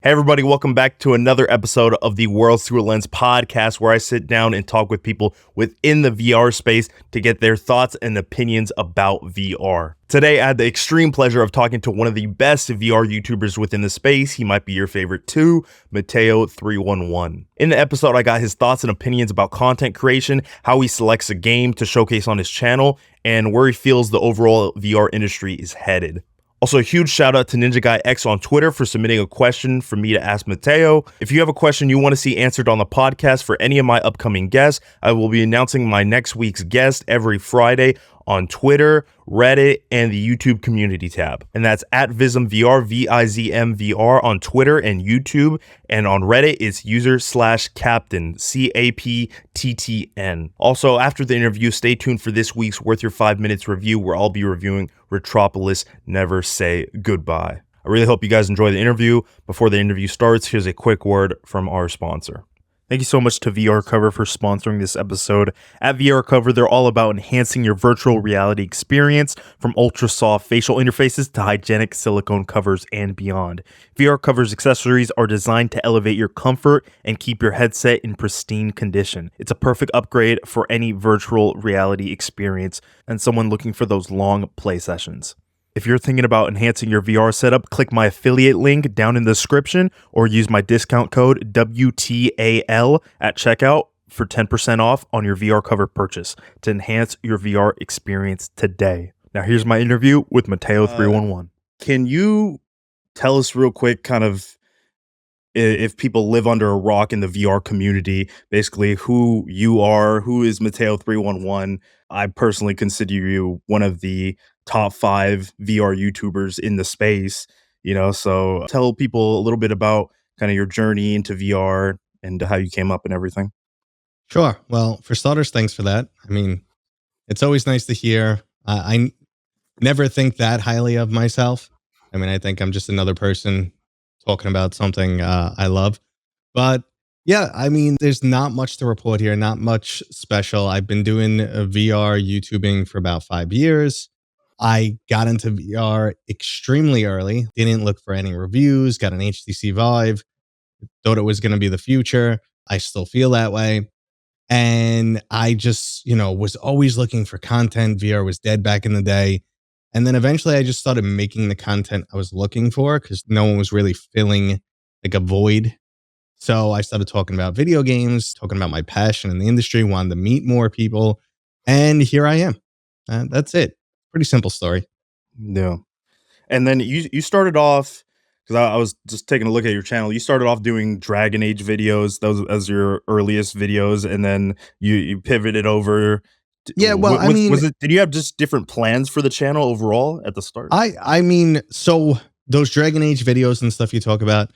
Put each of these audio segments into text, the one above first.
Hey everybody, welcome back to another episode of the Worlds Through a Lens podcast, where I sit down and talk with people within the VR space to get their thoughts and opinions about VR. Today, I had the extreme pleasure of talking to one of the best VR YouTubers within the space. He might be your favorite too, Matteo311. In the episode, I got his thoughts and opinions about content creation, how he selects a game to showcase on his channel, and where he feels the overall VR industry is headed. Also, a huge shout out to Ninja Guy X on Twitter for submitting a question for me to ask Mateo. If you have a question you want to see answered on the podcast for any of my upcoming guests, I will be announcing my next week's guest every Friday on Twitter, Reddit, and the YouTube community tab. And that's at VizmVR, VizmVR on Twitter and YouTube. And on Reddit, it's user/captain, CAPTTN. Also, after the interview, stay tuned for this week's Worth Your 5 Minutes review, where I'll be reviewing Retropolis, Never Say Goodbye. I really hope you guys enjoy the interview. Before the interview starts, here's a quick word from our sponsor. Thank you so much to VR Cover for sponsoring this episode. At VR Cover, they're all about enhancing your virtual reality experience, from ultra-soft facial interfaces to hygienic silicone covers and beyond. VR Cover's accessories are designed to elevate your comfort and keep your headset in pristine condition. It's a perfect upgrade for any virtual reality experience and someone looking for those long play sessions. If you're thinking about enhancing your VR setup, click my affiliate link down in the description or use my discount code WTAL at checkout for 10% off on your VR Cover purchase to enhance your VR experience today. Now here's my interview with Matteo311. Can you tell us real quick, kind of, if people live under a rock in the VR community, basically who you are, who is Matteo311? I personally consider you one of the top 5 VR YouTubers in the space, so tell people a little bit about kind of your journey into VR and how you came up and everything. Sure. Well, for starters, thanks for that. I mean, it's always nice to hear. I never think that highly of myself. I mean, I think I'm just another person talking about something I love. But yeah, I mean, there's not much to report here, not much special. I've been doing VR YouTubing for about 5 years. I got into VR extremely early, didn't look for any reviews, got an HTC Vive, thought it was going to be the future. I still feel that way. And I just, was always looking for content. VR was dead back in the day. And then eventually I just started making the content I was looking for because no one was really filling like a void. So I started talking about video games, talking about my passion in the industry, wanted to meet more people. And here I am. That's it. Pretty simple story. Yeah. And then you started off, because I was just taking a look at your channel. You started off doing Dragon Age videos, those as your earliest videos, and then you pivoted over. Yeah, well, I mean, did you have just different plans for the channel overall at the start? I mean, so those Dragon Age videos and stuff you talk about,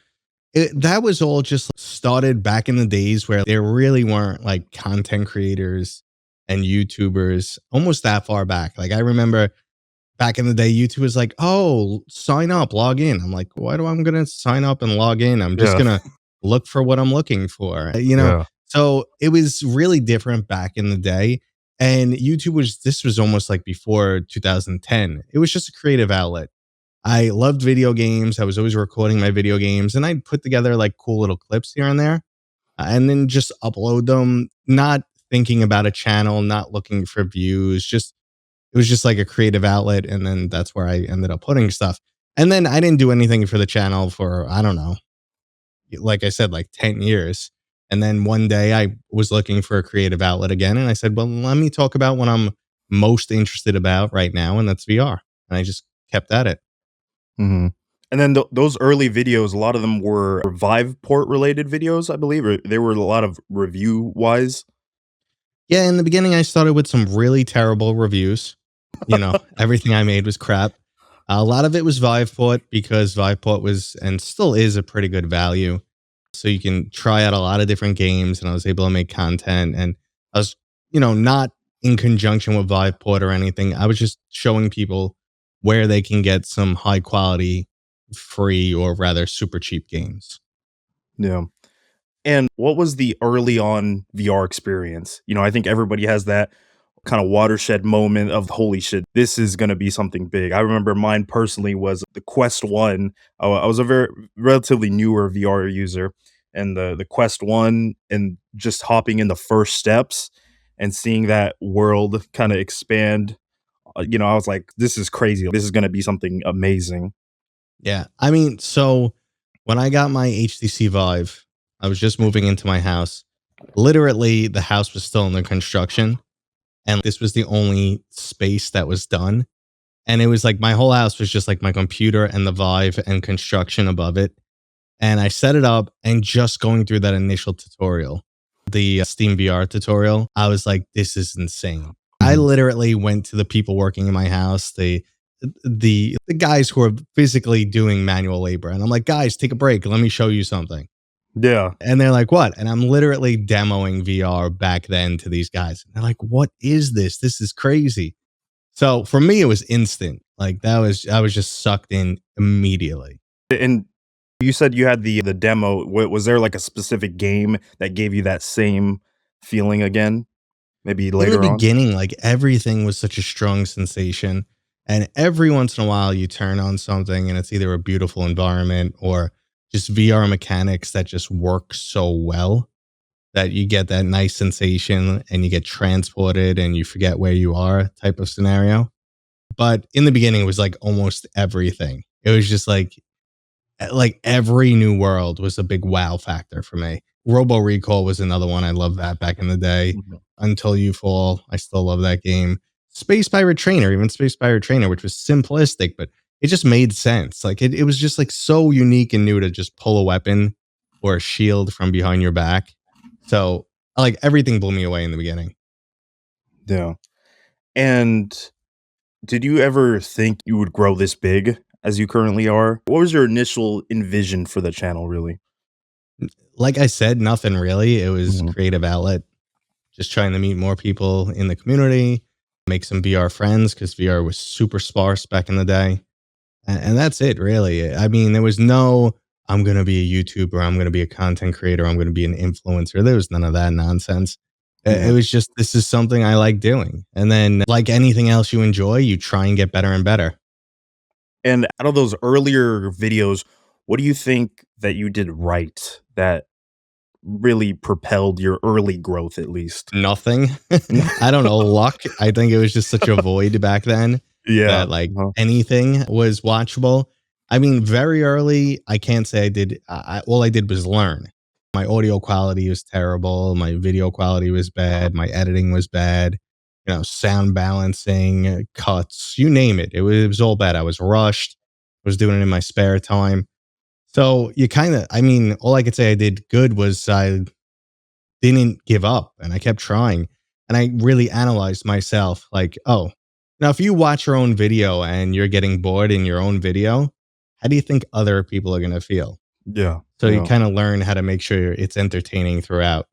that was all just started back in the days where there really weren't like content creators and YouTubers almost that far back. Like I remember back in the day, YouTube was like, oh, sign up, log in. I'm like, why do I'm going to sign up and log in? I'm just going to look for what I'm looking for, Yeah. So it was really different back in the day. And this was almost like before 2010. It was just a creative outlet. I loved video games. I was always recording my video games and I'd put together like cool little clips here and there and then just upload them, not thinking about a channel, not looking for views, it was just like a creative outlet. And then that's where I ended up putting stuff. And then I didn't do anything for the channel for, I don't know, like I said, like 10 years. And then one day I was looking for a creative outlet again. And I said, well, let me talk about what I'm most interested about right now. And that's VR. And I just kept at it. Mm-hmm. And then those early videos, a lot of them were Vive port related videos, I believe, or they were a lot of review wise. Yeah. In the beginning, I started with some really terrible reviews. Everything I made was crap. A lot of it was Viveport because Viveport was and still is a pretty good value. So you can try out a lot of different games and I was able to make content. And I was, not in conjunction with Viveport or anything. I was just showing people where they can get some high quality, free, or rather super cheap games. Yeah. And what was the early on VR experience? I think everybody has that kind of watershed moment of holy shit, this is going to be something big. I remember mine personally was the Quest 1. I was a very relatively newer VR user, and the Quest 1 and just hopping in the first steps and seeing that world kind of expand, I was like, this is crazy. This is going to be something amazing. Yeah. I mean, so when I got my HTC Vive, I was just moving into my house. Literally, the house was still under construction, and this was the only space that was done. And it was like my whole house was just like my computer and the Vive and construction above it. And I set it up, and just going through that initial tutorial, the Steam VR tutorial, I was like, this is insane. I literally went to the people working in my house, the guys who are physically doing manual labor. And I'm like, guys, take a break. Let me show you something. Yeah. And they're like, what? And I'm literally demoing VR back then to these guys. And they're like, what is this? This is crazy. So for me, it was instant. Like I was just sucked in immediately. And you said you had the demo. Was there like a specific game that gave you that same feeling again? Maybe In the later on? beginning, like everything was such a strong sensation. And every once in a while, you turn on something and it's either a beautiful environment or just VR mechanics that just work so well that you get that nice sensation and you get transported and you forget where you are type of scenario. But in the beginning, it was like almost everything. It was just like every new world was a big wow factor for me. Robo Recall was another one. I loved that back in the day. Mhm. Until You Fall, I still love that game. Space Pirate Trainer, even Space Pirate Trainer, which was simplistic, but it just made sense. Like it was just like so unique and new to just pull a weapon or a shield from behind your back. So like everything blew me away in the beginning. Yeah. And did you ever think you would grow this big as you currently are? What was your initial envision for the channel, really? Like I said, nothing really. It was Mhm. creative outlet, just trying to meet more people in the community, make some VR friends because VR was super sparse back in the day. And that's it, really. I mean, there was no, I'm going to be a YouTuber, I'm going to be a content creator, I'm going to be an influencer. There was none of that nonsense. It Yeah. was just, this is something I like doing. And then, like anything else you enjoy, you try and get better and better. And out of those earlier videos, what do you think that you did right that really propelled your early growth, at least? Nothing. I don't know, luck. I think it was just such a void back then Yeah. that like Uh-huh. anything was watchable. I mean, very early, I can't say I did. All I did was learn. My audio quality was terrible. My video quality was bad. My editing was bad. Sound balancing, cuts, you name it. It was all bad. I was rushed. Was doing it in my spare time. So you kind of, I mean, all I could say I did good was I didn't give up and I kept trying. And I really analyzed myself like, oh, now if you watch your own video and you're getting bored in your own video, how do you think other people are going to feel? Yeah. So you Yeah. kind of learn how to make sure it's entertaining throughout.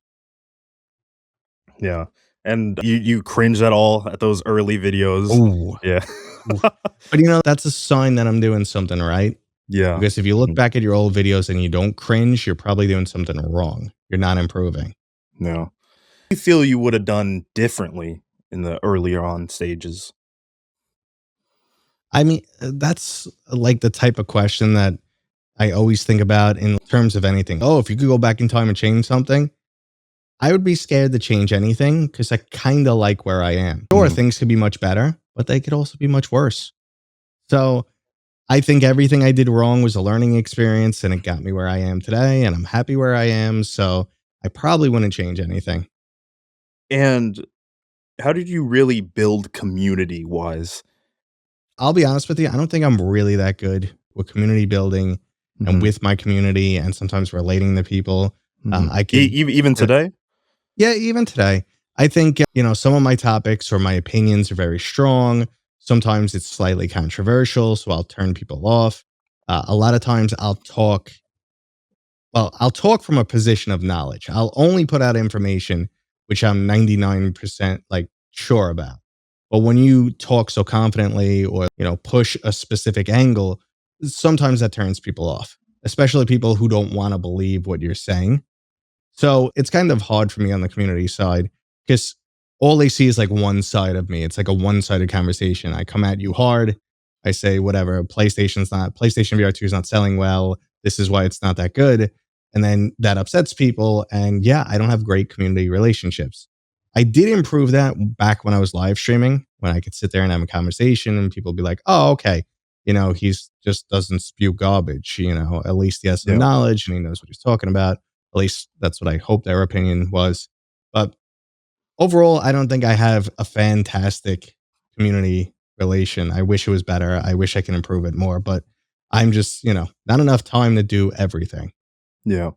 Yeah. And you cringe at all at those early videos? Oh, Yeah. but that's a sign that I'm doing something right. Yeah. Because if you look Mhm. back at your old videos and you don't cringe, you're probably doing something wrong. You're not improving. Yeah. You feel you would have done differently in the earlier on stages? I mean, that's like the type of question that I always think about in terms of anything. Oh, if you could go back in time and change something, I would be scared to change anything because I kind of like where I am. Sure, Mhm. things could be much better, but they could also be much worse. So I think everything I did wrong was a learning experience and it got me where I am today. And I'm happy where I am. So I probably wouldn't change anything. And how did you really build community-wise? I'll be honest with you, I don't think I'm really that good with community building and Mhm. with my community and sometimes relating to people. Mhm. I could Even today? Yeah, even today. I think, some of my topics or my opinions are very strong. Sometimes it's slightly controversial, so I'll turn people off. A lot of times I'll talk from a position of knowledge. I'll only put out information which I'm 99% like sure about. But when you talk so confidently or, push a specific angle, sometimes that turns people off, especially people who don't want to believe what you're saying. So it's kind of hard for me on the community side because all they see is like one side of me. It's like a one-sided conversation. I come at you hard. I say whatever, PlayStation VR2 is not selling well. This is why it's not that good. And then that upsets people. And yeah, I don't have great community relationships. I did improve that back when I was live streaming, when I could sit there and have a conversation and people be like, oh, okay, he's just doesn't spew garbage. At least he has some Yeah. knowledge and he knows what he's talking about. At least that's what I hope their opinion was. But overall, I don't think I have a fantastic community relation. I wish it was better. I wish I can improve it more, but I'm just, not enough time to do everything. Yeah.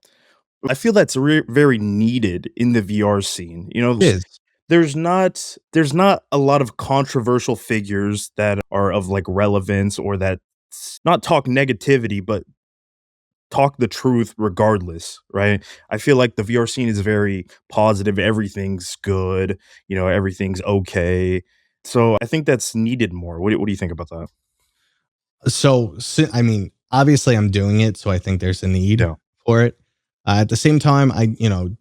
I feel that's very needed in the VR scene. It is. There's not a lot of controversial figures that are of like relevance or that not talk negativity, but talk the truth regardless, right? I feel like the VR scene is very positive. Everything's good, everything's okay. So I think that's needed more. What do you think about that? I mean, obviously I'm doing it, so I think there's a need Yeah. for it. At the same time, I,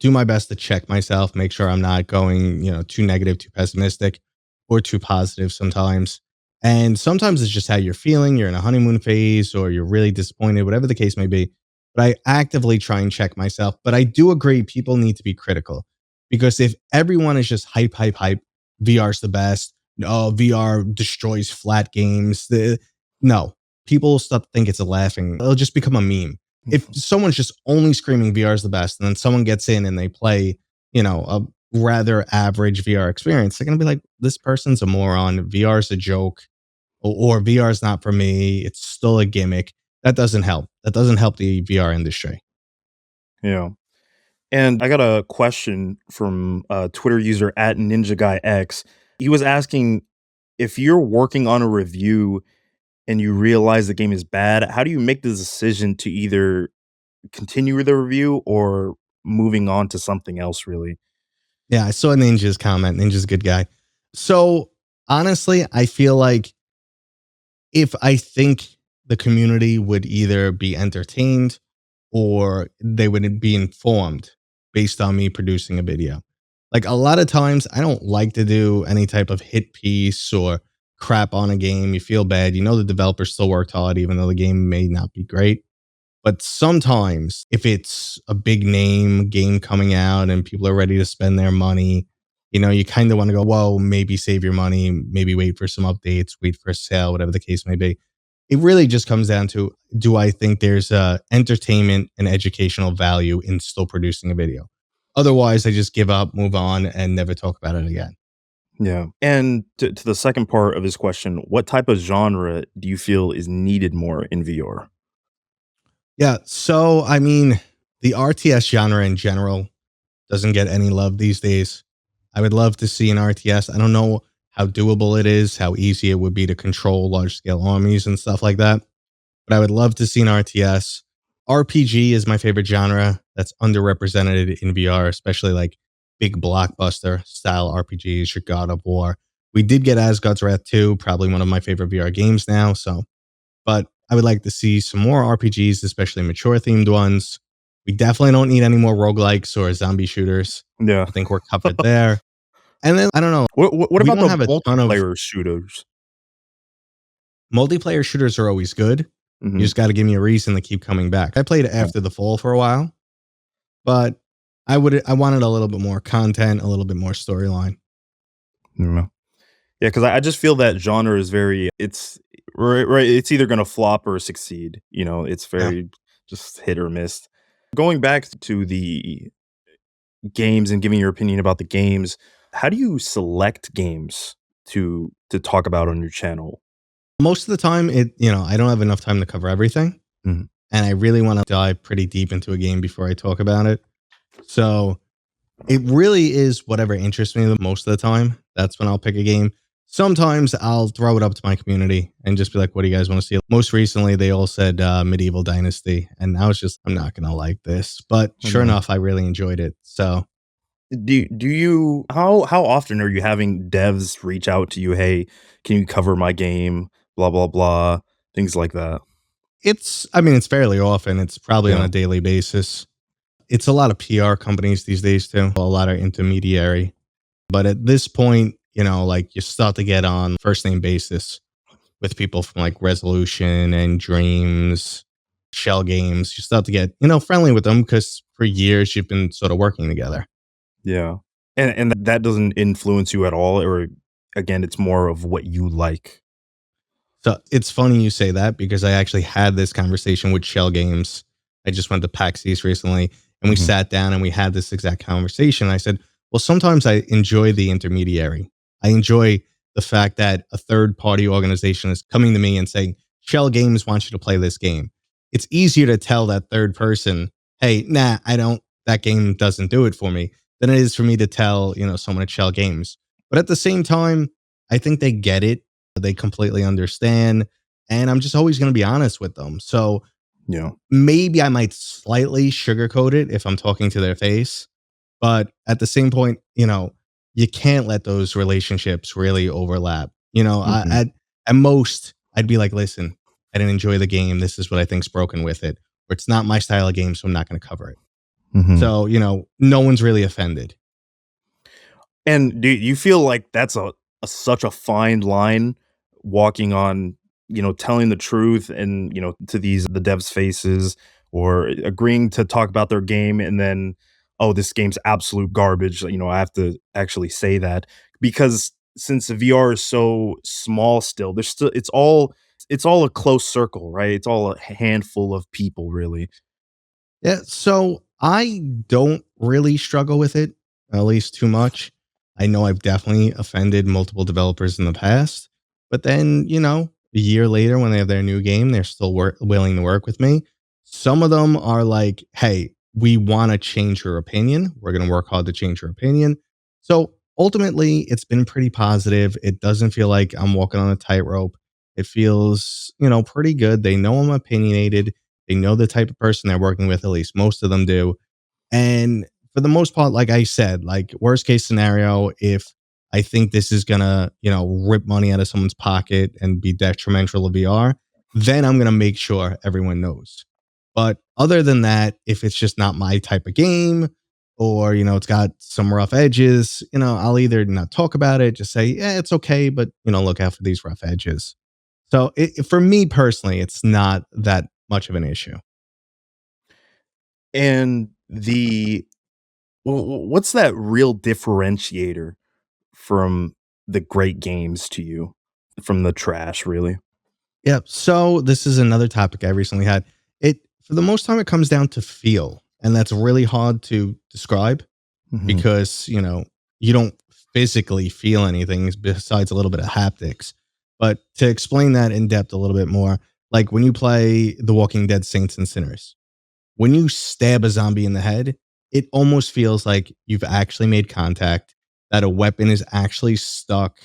do my best to check myself, make sure I'm not going, too negative, too pessimistic, or too positive sometimes. And sometimes it's just how you're feeling. You're in a honeymoon phase or you're really disappointed, whatever the case may be. But I actively try and check myself. But I do agree people need to be critical because if everyone is just hype, hype, hype, VR's the best. Oh, VR destroys flat games. No, people start to think it's a laughing. It'll just become a meme. If someone's just only screaming VR is the best, and then someone gets in and they play, a rather average VR experience, they're gonna be like, "This person's a moron. VR is a joke, or VR is not for me. It's still a gimmick." That doesn't help. That doesn't help the VR industry. Yeah. And I got a question from Twitter user at Ninja Guy X. He was asking if you're working on a review and you realize the game is bad, how do you make the decision to either continue with the review or moving on to something else really? Yeah, I saw Ninja's comment. Ninja's a good guy. So honestly, I feel like if I think the community would either be entertained or they would be informed based on me producing a video. Like a lot of times, I don't like to do any type of hit piece or crap on a game. You feel bad. The developer still worked hard, even though the game may not be great. But sometimes, if it's a big name game coming out and people are ready to spend their money, you kind of want to go, whoa, maybe save your money, maybe wait for some updates, wait for a sale, whatever the case may be. It really just comes down to, do I think there's entertainment and educational value in still producing a video? Otherwise, I just give up, move on, and never talk about it again. Yeah. And to the second part of his question, what type of genre do you feel is needed more in VR? Yeah. So, I mean, the RTS genre in general doesn't get any love these days. I would love to see an RTS. I don't know how doable it is, how easy it would be to control large scale armies and stuff like that. But I would love to see an RTS. RPG is my favorite genre that's underrepresented in VR, especially like big blockbuster style RPGs, your God of War. We did get Asgard's Wrath 2, probably one of my favorite VR games now. So, but I would like to see some more RPGs, especially mature themed ones. We definitely don't need any more roguelikes or zombie shooters. Yeah. I think we're covered there. And then I don't know. What We about don't the have a ton of multiplayer shooters? multiplayer shooters are always good. You Mhm. just got to give me a reason to keep coming back. I played Yeah. After the Fall for a while, but I wanted a little bit more content, a little bit more storyline. Yeah. Yeah, because I just feel that genre is very it's right, it's either gonna flop or succeed, it's Yeah. very just hit or miss. Going back to the games and giving your opinion about the games, how do you select games to talk about on your channel? Most of the time I don't have enough time to cover everything, Mhm. and I really want to dive pretty deep into a game before I talk about it. So, it really is whatever interests me the most of the time. That's when I'll pick a game. Sometimes I'll throw it up to my community and just be like, what do you guys want to see? Most recently, they all said Medieval Dynasty. And I was just, I'm not going to like this. But Oh, sure no. enough, I really enjoyed it. So Do you how often are you having devs reach out to you, "Hey, can you cover my game?" Blah, blah, blah, things like that? it's fairly often. It's probably on Yeah. a daily basis. It's a lot of PR companies these days, too. A lot of intermediary But at this point, like you start to get on first name basis with people from like Resolution and Dreams, Shell Games. You start to get, friendly with them because for years you've been sort of working together. Yeah. And that doesn't influence you at all, or again, it's more of what you like. So it's funny you say that because I actually had this conversation with Shell Games. I just went to PAX East recently and we Mhm. sat down and we had this exact conversation. I said, well, sometimes I enjoy the intermediary. I enjoy the fact that a third party organization is coming to me and saying, Shell Games wants you to play this game. It's easier to tell that third person, hey, nah, I don't, that game doesn't do it for me than it is for me to tell, someone at Shell Games. But at the same time, I think they get it, they completely understand. And I'm just always going to be honest with them. So Yeah. maybe I might slightly sugarcoat it if I'm talking to their face. But at the same point, you can't let those relationships really overlap. Mhm. At most, I'd be like, listen, I didn't enjoy the game. This is what I think's broken with it. Or it's not my style of game, so I'm not going to cover it. Mhm. So, no one's really offended. And do you feel like that's a such a fine line walking on, telling the truth and, to these the devs' faces or agreeing to talk about their game and then, "Oh, this game's absolute garbage," I have to actually say that because since the VR is so small still, there's still it's all a close circle, right? It's all a handful of people really. Yeah, so I don't really struggle with it, at least too much. I know I've definitely offended multiple developers in the past, but then, a year later when they have their new game, they're still willing to work with me. Some of them are like, hey, we want to change your opinion. We're going to work hard to change your opinion. So ultimately, it's been pretty positive. It doesn't feel like I'm walking on a tightrope. It feels, pretty good. They know I'm opinionated, they know the type of person they're working with, at least most of them do. And for the most part, like I said, like worst case scenario, if I think this is gonna, rip money out of someone's pocket and be detrimental to VR, then I'm gonna make sure everyone knows. But other than that, if it's just not my type of game or, it's got some rough edges, I'll either not talk about it, just say, yeah, it's okay, but, look out for these rough edges. So for me personally, it's not that much of an issue. And what's that real differentiator from the great games to you, from the trash, really? Yeah. So this is another topic I recently had. It for the most time it comes down to feel, and that's really hard to describe Mhm. because you don't physically feel anything besides a little bit of haptics. But to explain that in depth a little bit more, like when you play The Walking Dead Saints and Sinners, when you stab a zombie in the head, it almost feels like you've actually made contact, that a weapon is actually stuck.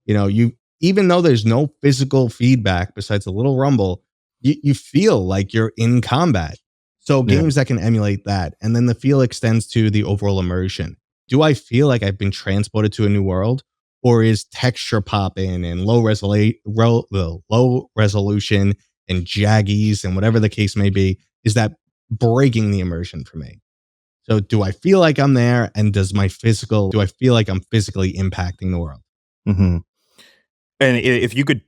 You even though there's no physical feedback besides a little rumble, you feel like you're in combat. So Yeah. games that can emulate that, and then the feel extends to the overall immersion. Do I feel like I've been transported to a new world, or is texture popping and low resolution and jaggies and whatever the case may be? Is that breaking the immersion for me? So do I feel like I'm there, and do I feel like I'm physically impacting the world? Mhm. And if you could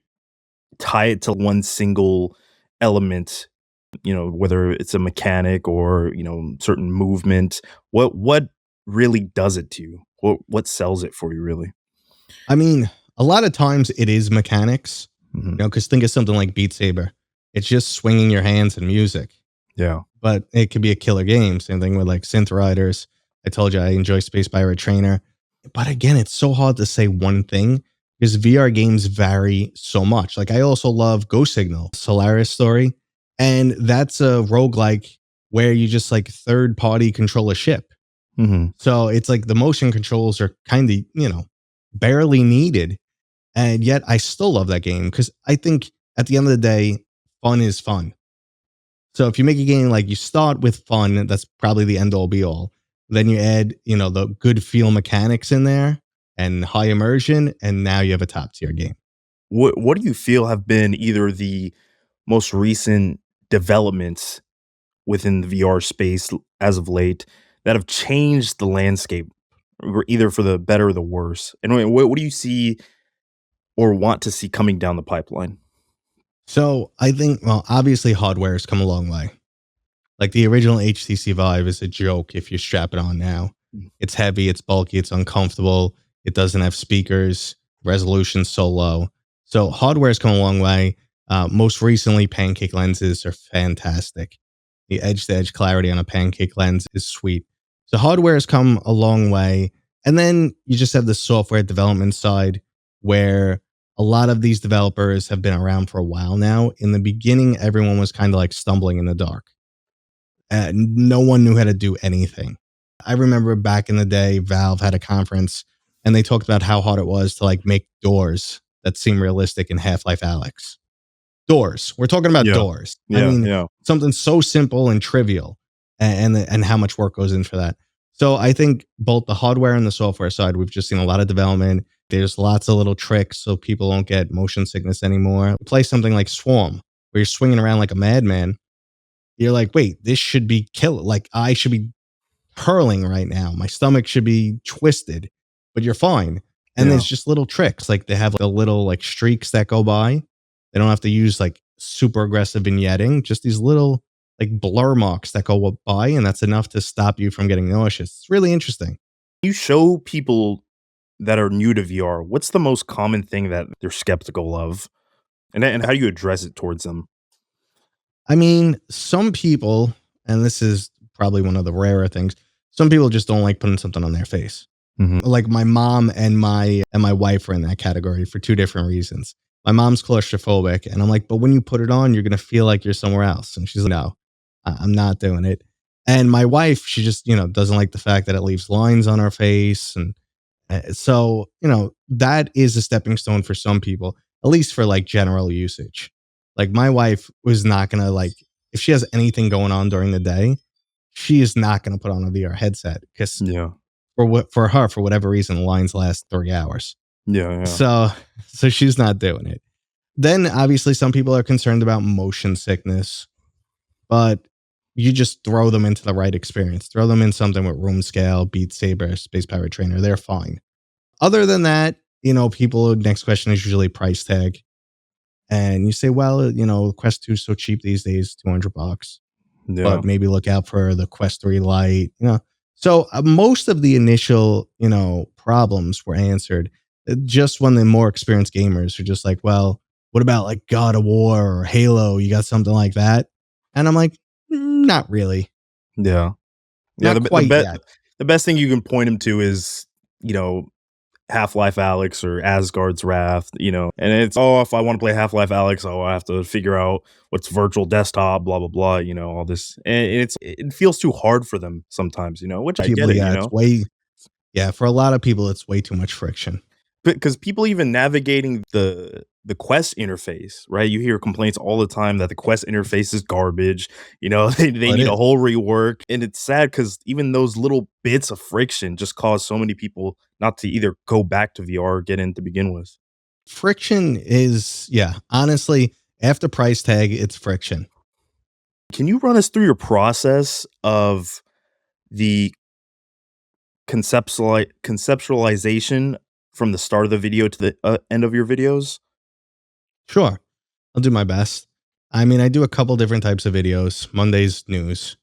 tie it to one single element, whether it's a mechanic or, certain movement, what really does it to you? What sells it for you really? I mean, a lot of times it is mechanics, Mhm. because think of something like Beat Saber. It's just swinging your hands and music, Yeah. but it could be a killer game. Same thing with like Synth Riders. I told you I enjoy Space Pirate Trainer. But again, it's so hard to say one thing because VR games vary so much. Like I also love Ghost Signal, Solaris Story, and that's a roguelike where you just like third party control a ship. Mhm. So it's like the motion controls are kind of, barely needed. And yet I still love that game because I think at the end of the day, fun is fun. So if you make a game like you start with fun, that's probably the end all be all. Then you add, the good feel mechanics in there and high immersion, and now you have a top tier game. What do you feel have been either the most recent developments within the VR space as of late that have changed the landscape? either for the better or the worse? And what do you see or want to see coming down the pipeline? So I think, well, obviously hardware has come a long way. Like the original HTC Vive is a joke if you strap it on now. Mm. It's heavy, it's bulky, it's uncomfortable. It doesn't have speakers, resolution's so low. So hardware has come a long way. Most recently, pancake lenses are fantastic. The edge to edge clarity on a pancake lens is sweet. So hardware has come a long way. And then you just have the software development side where a lot of these developers have been around for a while now. In the beginning, everyone was kind of like stumbling in the dark. No one knew how to do anything. I remember back in the day, Valve had a conference and they talked about how hard it was to like make doors that seem realistic in Half-Life Alyx. Doors. We're talking about Yeah. doors. I Yeah, mean, yeah. something so simple and trivial, and how much work goes in for that. So I think both the hardware and the software side, we've just seen a lot of development. There's lots of little tricks so people don't get motion sickness anymore. Play something like Swarm, where you're swinging around like a madman. You're like, wait, this should be kill. Like I should be hurling right now. My stomach should be twisted, but you're fine. And Yeah. there's just little tricks. Like they have the little like streaks that go by. They don't have to use like super aggressive vignetting, just these little like blur marks that go by. And that's enough to stop you from getting nauseous. It's really interesting. You show people that are new to VR, what's the most common thing that they're skeptical of? And how do you address it towards them? I mean, some people, and this is probably one of the rarer things, some people just don't like putting something on their face. Mhm. Like my mom and my wife are in that category for two different reasons. My mom's claustrophobic, and I'm like, but when you put it on, you're gonna feel like you're somewhere else. And she's like, no, I'm not doing it. And my wife, she just doesn't like the fact that it leaves lines on her face, and so that is a stepping stone for some people, at least for like general usage. Like my wife was not gonna like if she has anything going on during the day, she is not gonna put on a VR headset because Yeah. for her, for whatever reason, the lines last 3 hours. Yeah, yeah. So she's not doing it. Then obviously some people are concerned about motion sickness, but you just throw them into the right experience. Throw them in something with room scale, Beat Saber, Space Pirate Trainer. They're fine. Other than that, people, next question is usually price tag. And you say, well, Quest 2 is so cheap these days, $200. Yeah. But maybe look out for the Quest 3 Lite. So most of the initial, problems were answered just when the more experienced gamers are just like, well, what about like God of War or Halo? You got something like that? And I'm like, not really. Yeah. Yeah, Not quite yet. the best thing you can point him to is, Half-Life Alyx or Asgard's Wrath, and it's, oh, if I want to play Half-Life Alyx, oh, I have to figure out what's virtual desktop, blah, blah, blah, all this. And it feels too hard for them sometimes, which I People, get it, yeah, it's way, yeah, for a lot of people, it's way too much friction. Because people even navigating the Quest interface, right? You hear complaints all the time that the Quest interface is garbage. They But need a whole rework, and it's sad because even those little bits of friction just cause so many people not to either go back to VR or get in to begin with. friction is, yeah, honestly, after price tag, it's friction. Can you run us through your process of the conceptualization from the start of the video to the end of your videos? Sure, I'll do my best. I mean, I do a couple different types of videos. Monday's news,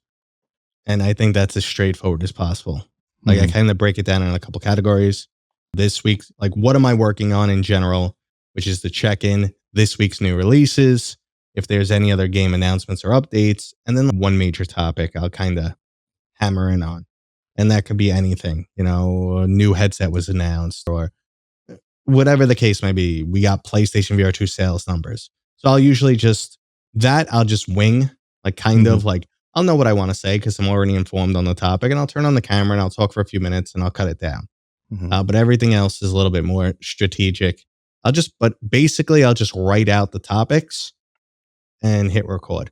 and I think that's as straightforward as possible. Like I Mhm. kind of break it down in a couple categories. This week, like what am I working on in general, which is to check in this week's new releases, if there's any other game announcements or updates, and then one major topic I'll kind of hammer in on. And that could be anything, a new headset was announced or whatever the case may be. We got PlayStation VR 2 sales numbers. So I'll usually I'll just wing, like kind of Mhm. like I'll know what I want to say because I'm already informed on the topic, and I'll turn on the camera and I'll talk for a few minutes and I'll cut it down. Mhm. But everything else is a little bit more strategic. But basically I'll just write out the topics and hit record.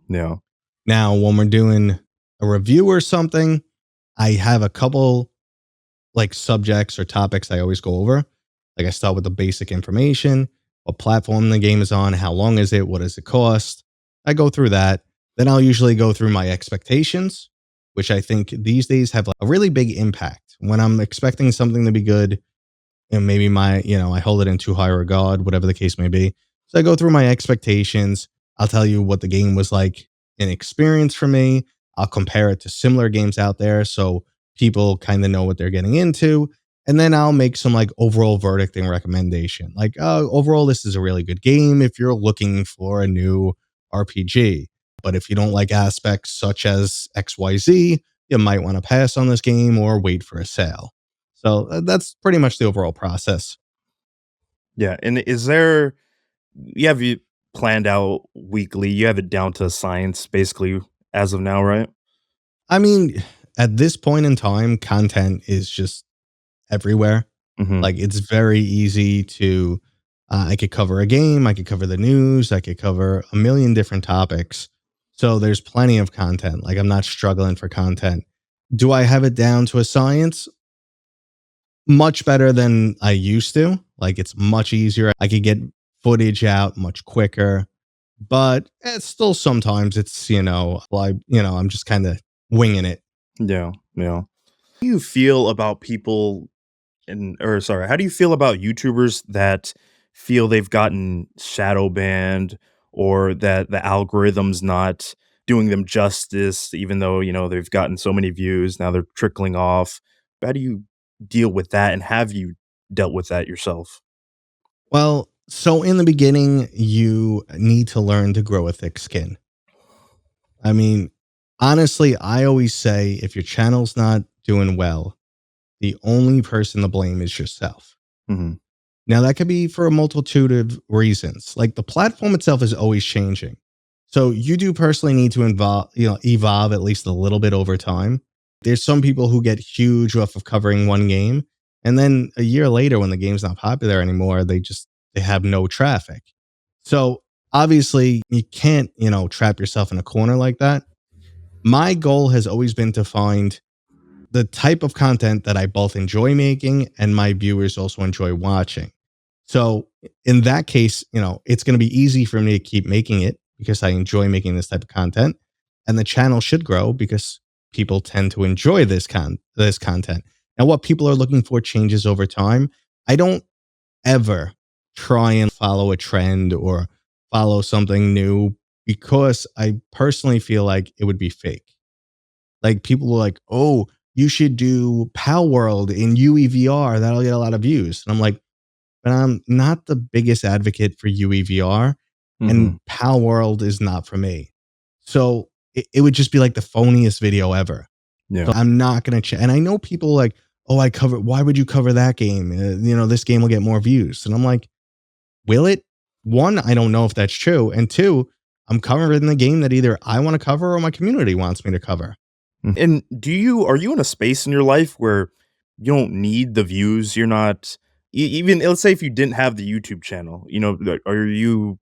Yeah. Now, when we're doing a review or something, I have a couple like subjects or topics I always go over. Like I start with the basic information, what platform the game is on, how long is it, what does it cost. I go through that. Then I'll usually go through my expectations, which I think these days have like a really big impact When I'm expecting something to be good, and maybe I hold it in too high regard, whatever the case may be. So I go through my expectations. I'll tell you what the game was like in experience for me. I'll compare it to similar games out there so people kind of know what they're getting into. And then I'll make some like overall verdict and recommendation. Like, overall, this is a really good game if you're looking for a new RPG. But if you don't like aspects such as XYZ, you might want to pass on this game or wait for a sale. So that's pretty much the overall process. Yeah, and is there you have you planned out weekly, you have it down to science basically as of now, right? I mean, at this point in time, content is just everywhere. Mhm. Like it's very easy to, I could cover a game, I could cover the news, I could cover a million different topics. So there's plenty of content. Like I'm not struggling for content. Do I have it down to a science? Much better than I used to. Like it's much easier. I could get footage out much quicker, but it's still sometimes I'm just kind of winging it. Yeah, yeah. How do you feel about people how do you feel about YouTubers that feel they've gotten shadow banned or that the algorithm's not doing them justice, even though, they've gotten so many views, now they're trickling off? How do you deal with that, and have you dealt with that yourself? Well, so in the beginning, you need to learn to grow a thick skin. I mean, honestly, I always say if your channel's not doing well, the only person to blame is yourself. Mhm. Now, that could be for a multitude of reasons. Like the platform itself is always changing. So you do personally need to evolve at least a little bit over time. There's some people who get huge off of covering one game. And then a year later, when the game's not popular anymore, they have no traffic. So obviously you can't, trap yourself in a corner like that. My goal has always been to find the type of content that I both enjoy making and my viewers also enjoy watching. So in that case, it's going to be easy for me to keep making it because I enjoy making this type of content, and the channel should grow because people tend to enjoy this content. Now, what people are looking for changes over time. I don't ever try and follow a trend or follow something new because I personally feel like it would be fake. Like people were like, "Oh, you should do Pal World in UEVR. That'll get a lot of views." And I'm like, "But I'm not the biggest advocate for UEVR, and Mhm. Pal World is not for me." So it would just be like the phoniest video ever. Yeah. So I'm not gonna. And I know people like, "Oh, I cover. Why would you cover that game? This game will get more views." And I'm like, "Will it?" One, I don't know if that's true, and two, I'm covering the game that either I want to cover or my community wants me to cover. And are you in a space in your life where you don't need the views? You're not even, let's say if you didn't have the YouTube channel, like, are you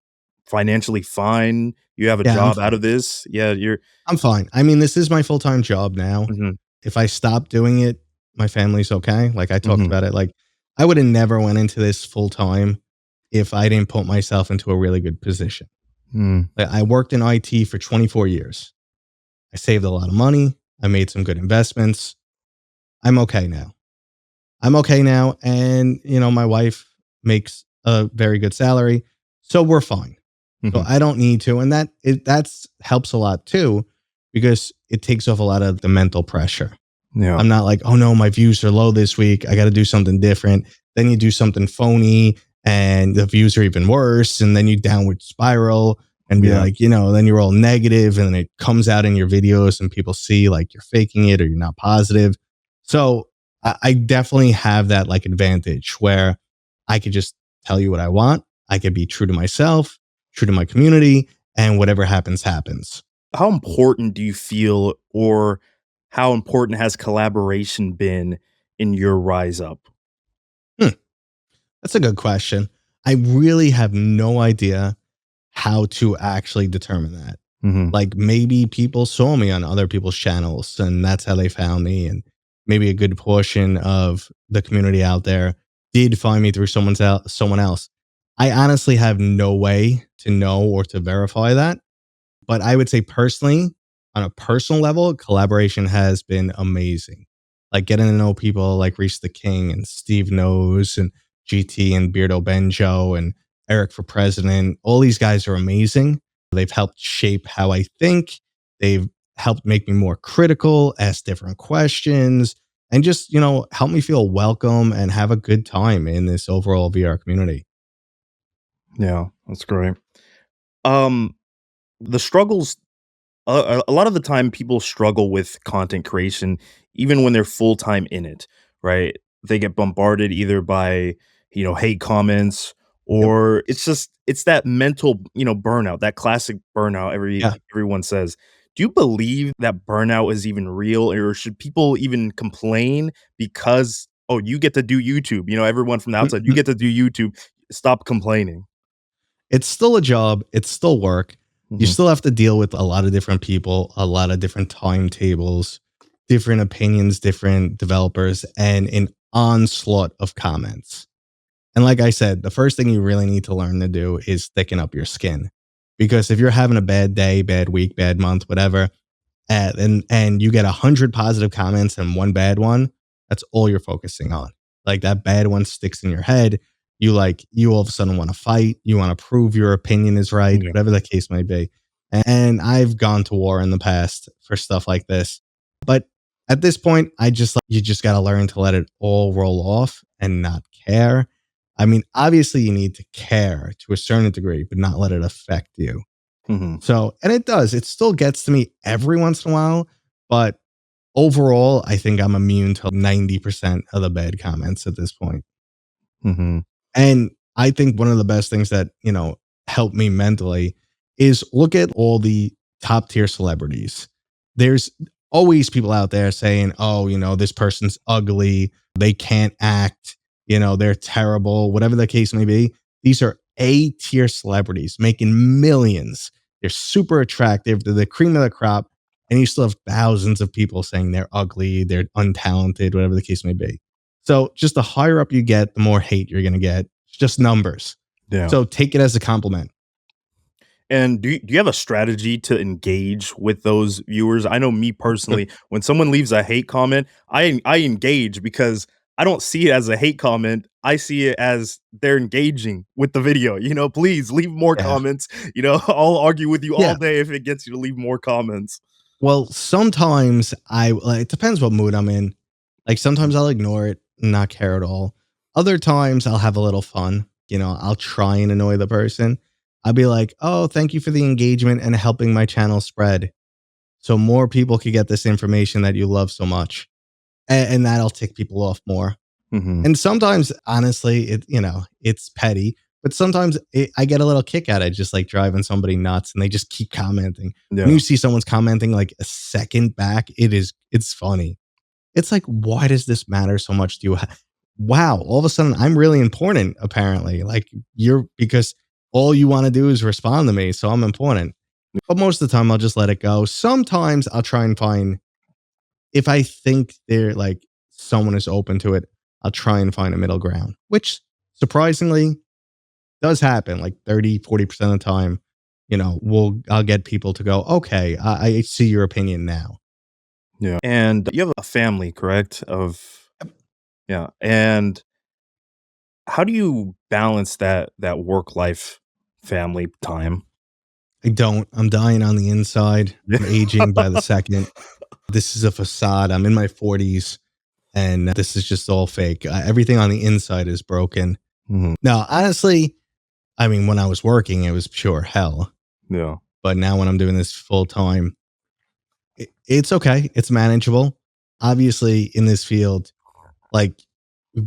financially fine? You have a Yeah, I'm job out fine. of this? Yeah, you're I'm fine. I mean, this is my full-time job now. mhm, If I stop doing it, my family's okay. Like I talked mhm, about it. Like I would have never went into this full time if I didn't put myself into a really good position. mm, Like, I worked in IT for 24 years. I saved a lot of money. I made some good investments. I'm okay now. I'm okay now. And, my wife makes a very good salary. So we're fine. So mhm, I don't need to. And that's helps a lot too, because it takes off a lot of the mental pressure. yeah, I'm not like, oh no, my views are low this week. I got to do something different. Then you do something phony and the views are even worse. And then you downward spiral and be yeah. like, then you're all negative and then it comes out in your videos and people see like you're faking it or you're not positive. So I definitely have that like advantage where I could just tell you what I want. I could be true to myself, true to my community, and whatever happens, happens. How important do you feel, or how important has collaboration been in your rise up? Hmm, that's a good question. I really have no idea how to actually determine that. Mhm, Like maybe people saw me on other people's channels and that's how they found me. And maybe a good portion of the community out there did find me through someone else. I honestly have no way to know or to verify that. But I would say personally, on a personal level, collaboration has been amazing. like getting to know people like Reese the King and Steve Knows and GT and Beardo Benjo and Eric for President. All these guys are amazing. They've helped shape how I think. They've helped make me more critical, ask different questions, and just, help me feel welcome and have a good time in this overall VR community. Yeah, that's great. Um, the struggles a lot of the time people struggle with content creation even when they're full time in it, right? They get bombarded either by, hate comments, Yep. or it's that mental, burnout, that classic burnout Yeah. everyone says. Do you believe that burnout is even real, or should people even complain because, oh, you get to do YouTube, everyone from the outside, you get to do YouTube, stop complaining. It's still a job. It's still work. You Mhm. still have to deal with a lot of different people, a lot of different timetables, different opinions, different developers, and an onslaught of comments. And like I said, the first thing you really need to learn to do is thicken up your skin. Because if you're having a bad day, bad week, bad month, whatever, and you get 100 positive comments and one bad one, that's all you're focusing on. Like that bad one sticks in your head. You all of a sudden want to fight. You want to prove your opinion is right, Yeah. whatever the case may be. And I've gone to war in the past for stuff like this. But at this point, I just like you just got to learn to let it all roll off and not care. I mean, obviously you need to care to a certain degree, but not let it affect you. Mhm. So, and it does. It still gets to me every once in a while, but overall, I think I'm immune to 90% of the bad comments at this point. Mhm. And I think one of the best things that, help me mentally is look at all the top tier celebrities. There's always people out there saying, oh, this person's ugly. They can't act. They're terrible, whatever the case may be. These are A tier celebrities making millions. They're super attractive. They're the cream of the crop. And you still have thousands of people saying they're ugly, they're untalented, whatever the case may be. So just the higher up you get, the more hate you're going to get. It's just numbers. Yeah. So take it as a compliment. And do you have a strategy to engage with those viewers? I know me personally, when someone leaves a hate comment, I engage because I don't see it as a hate comment. I see it as they're engaging with the video. Please leave more Yeah. comments. I'll argue with you all Yeah. day if it gets you to leave more comments. Well, sometimes it depends what mood I'm in. Like sometimes I'll ignore it and not care at all. Other times I'll have a little fun. I'll try and annoy the person. I'll be like, oh, thank you for the engagement and helping my channel spread so more people could get this information that you love so much. And that'll tick people off more. Mhm. And sometimes, honestly, it's petty, but sometimes I get a little kick out of it, just like driving somebody nuts and they just keep commenting. When Yeah. you see someone's commenting like a second back, it's funny. It's like, why does this matter so much to you? Wow, all of a sudden I'm really important, apparently. Like because all you want to do is respond to me. So I'm important. But most of the time I'll just let it go. Sometimes I'll try and find if I think they're like someone is open to it, I'll try and find a middle ground, which surprisingly does happen like 30, 40% of the time. I'll get people to go, okay, I see your opinion now. Yeah. And you have a family, correct? Yeah. And how do you balance that work life family time? I don't. I'm dying on the inside. Yeah. I'm aging by the second. This is a facade. I'm in my 40s and this is just all fake. Everything on the inside is broken. Mhm. No, honestly, I mean, when I was working, it was pure hell. Yeah. But now when I'm doing this full time, it's okay. It's manageable. Obviously, in this field, like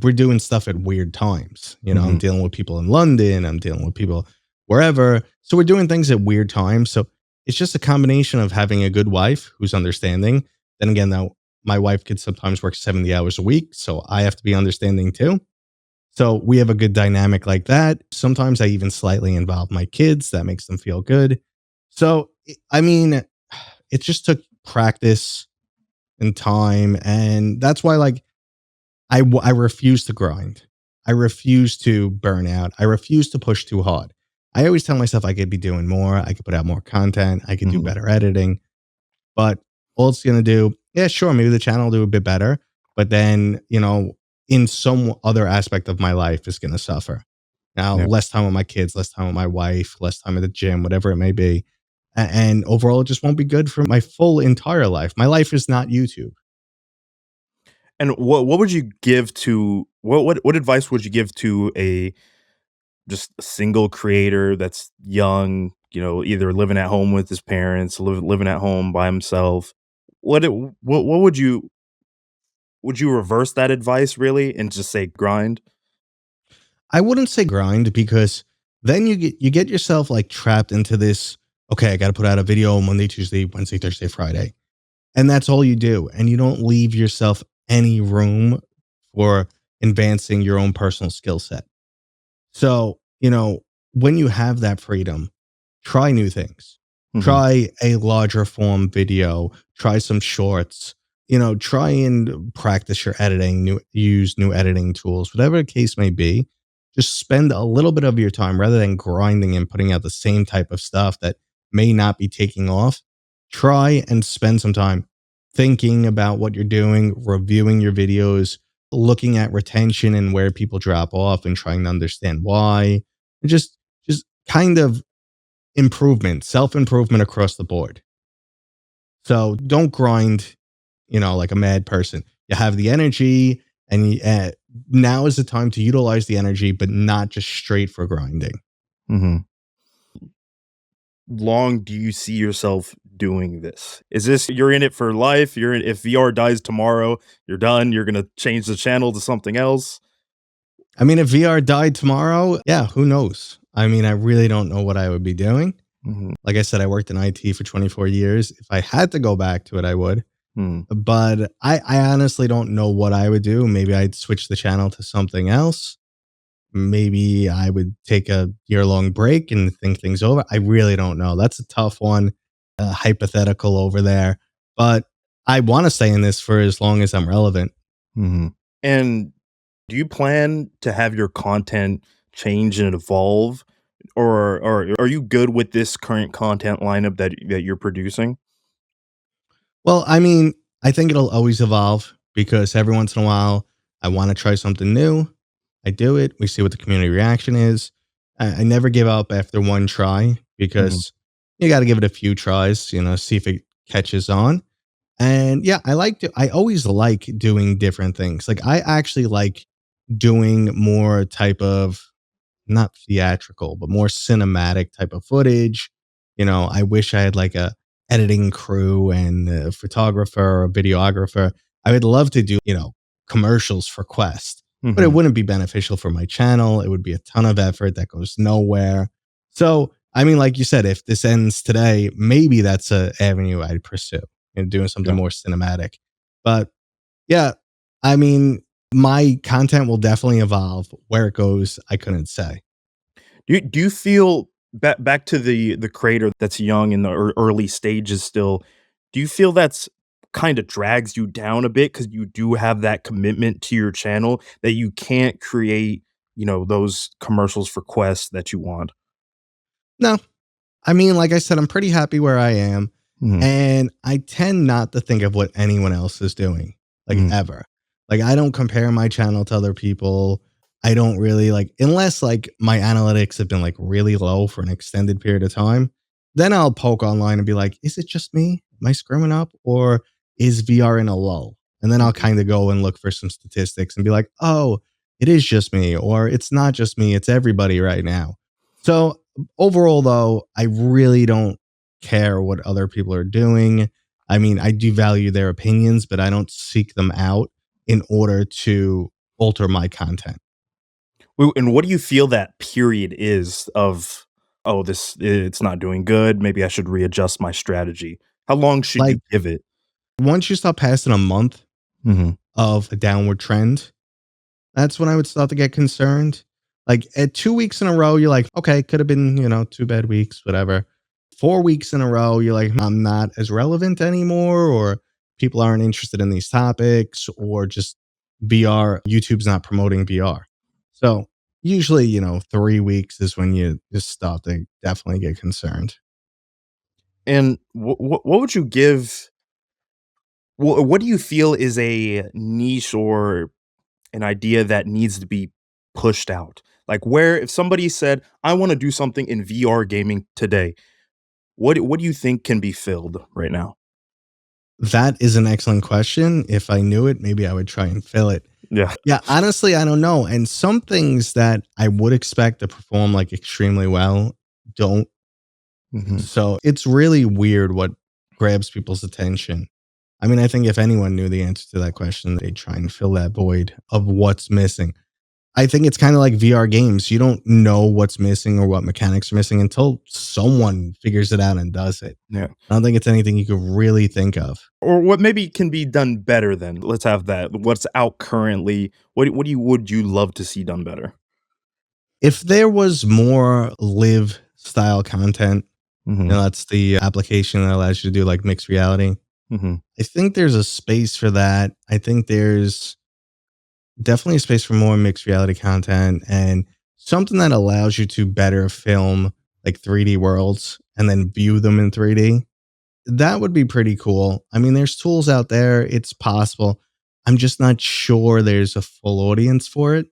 we're doing stuff at weird times. I'm Mhm. dealing with people in London, I'm dealing with people wherever. So we're doing things at weird times. So it's just a combination of having a good wife who's understanding. Then again, though, my wife could sometimes work 70 hours a week. So I have to be understanding too. So we have a good dynamic like that. Sometimes I even slightly involve my kids. That makes them feel good. So, I mean, it just took practice and time. And that's why, like, I refuse to grind. I refuse to burn out. I refuse to push too hard. I always tell myself I could be doing more. I could put out more content. I could do Mhm. better editing. But all it's going to do, yeah, sure, maybe the channel will do a bit better. but then, in some other aspect of my life is going to suffer. Now, Yeah. less time with my kids, less time with my wife, less time at the gym, whatever it may be. And overall, it just won't be good for my full entire life. My life is not YouTube. And what would you give to what advice would you give to a just a single creator that's young, either living at home with his parents, living at home by himself? What would you reverse that advice really and just say grind? I wouldn't say grind because then you get yourself like trapped into this. Okay, I got to put out a video Monday, Tuesday, Wednesday, Thursday, Friday, and that's all you do, and you don't leave yourself any room for advancing your own personal skill set. So, when you have that freedom, try new things. Mhm. Try a larger form video, try some shorts, try and practice your editing, use new editing tools, whatever the case may be. Just spend a little bit of your time rather than grinding and putting out the same type of stuff that may not be taking off. Try and spend some time thinking about what you're doing, reviewing your videos, looking at retention and where people drop off and trying to understand why. And just kind of improvement, self-improvement across the board. So don't grind, like a mad person. You have the energy and now is the time to utilize the energy, but not just straight for grinding. Mhm. Long do you see yourself doing this? Is this you're in it for life? If VR dies tomorrow, you're done, you're gonna change the channel to something else? I mean, if VR died tomorrow, yeah, who knows? I mean, I really don't know what I would be doing. Mhm. Like I said, I worked in IT for 24 years. If I had to go back to it, I would. Mm. But I honestly don't know what I would do. Maybe I'd switch the channel to something else. Maybe I would take a year-long break and think things over. I really don't know. That's a tough one, hypothetical over there. But I want to stay in this for as long as I'm relevant. Mhm. And do you plan to have your content change and evolve, or are you good with this current content lineup that you're producing? Well, I mean, I think it'll always evolve because every once in a while, I want to try something new. I do it. We see what the community reaction is. I never give up after one try Mhm. because you got to give it a few tries, see if it catches on. And yeah, I always like doing different things. Like I actually like doing more type of not theatrical, but more cinematic type of footage. I wish I had like a editing crew and a photographer or a videographer. I would love to do, commercials for Quest, but it Mhm. wouldn't be beneficial for my channel. It would be a ton of effort that goes nowhere. So, I mean, like you said, if this ends today, maybe that's a avenue I'd pursue and doing something Yeah. more cinematic. But yeah, I mean, my content will definitely evolve. Where it goes, I couldn't say. Do you feel back to the creator that's young in the early stages still, do you feel that's kinda drags you down a bit because you do have that commitment to your channel that you can't create, those commercials for Quest that you want? No, I mean, like I said, I'm pretty happy where I am. Mhm. And I tend not to think of what anyone else is doing, like Mhm. ever. Like, I don't compare my channel to other people. I don't really like, unless like my analytics have been like really low for an extended period of time, then I'll poke online and be like, is it just me? Am I screwing up? Or is VR in a lull? And then I'll Mhm. kind of go and look for some statistics and be like, oh, it is just me, or it's not just me, it's everybody right now. So overall, though, I really don't care what other people are doing. I mean, I do value their opinions, but I don't seek them out in order to alter my content. And what do you feel that period is of, "Oh, it's not doing good, maybe I should readjust my strategy." How long should you Like, give it? once you stop passing a month Mhm. of a downward trend, that's when I would start to get concerned. Like at 2 weeks in a row, you're like, okay, could have been, 2 bad weeks, whatever. 4 weeks in a row, you're like, I'm not as relevant anymore, or people aren't interested in these topics, or just VR, YouTube's not promoting VR. So usually, 3 weeks is when you just start to definitely get concerned. And what would you give What do you feel is a niche or an idea that needs to be pushed out? Like where if somebody said, "I wanna do something in VR gaming today," what do you think can be filled right now? That is an excellent question. If I knew it, maybe I would try and fill it. Yeah. Yeah, honestly, I don't know. And some things that I would expect to perform like extremely well don't. Mhm. So it's really weird what grabs people's attention. I mean, I think if anyone knew the answer to that question, they'd try and fill that void of what's missing. I think it's kind of like VR games. You don't know what's missing or what mechanics are missing until someone figures it out and does it. Yeah. I don't think it's anything you could really think of. Or what maybe can be done better then? Let's have that. What's out currently? What do you would you love to see done better? If there was more live style content, Mhm. that's the application that allows you to do like mixed reality. Mhm. I think there's a space for that. I think there's definitely a space for more mixed reality content and something that allows you to better film like 3D worlds and then view them in 3D. That would be pretty cool. I mean, there's tools out there, it's possible. I'm just not sure there's a full audience for it,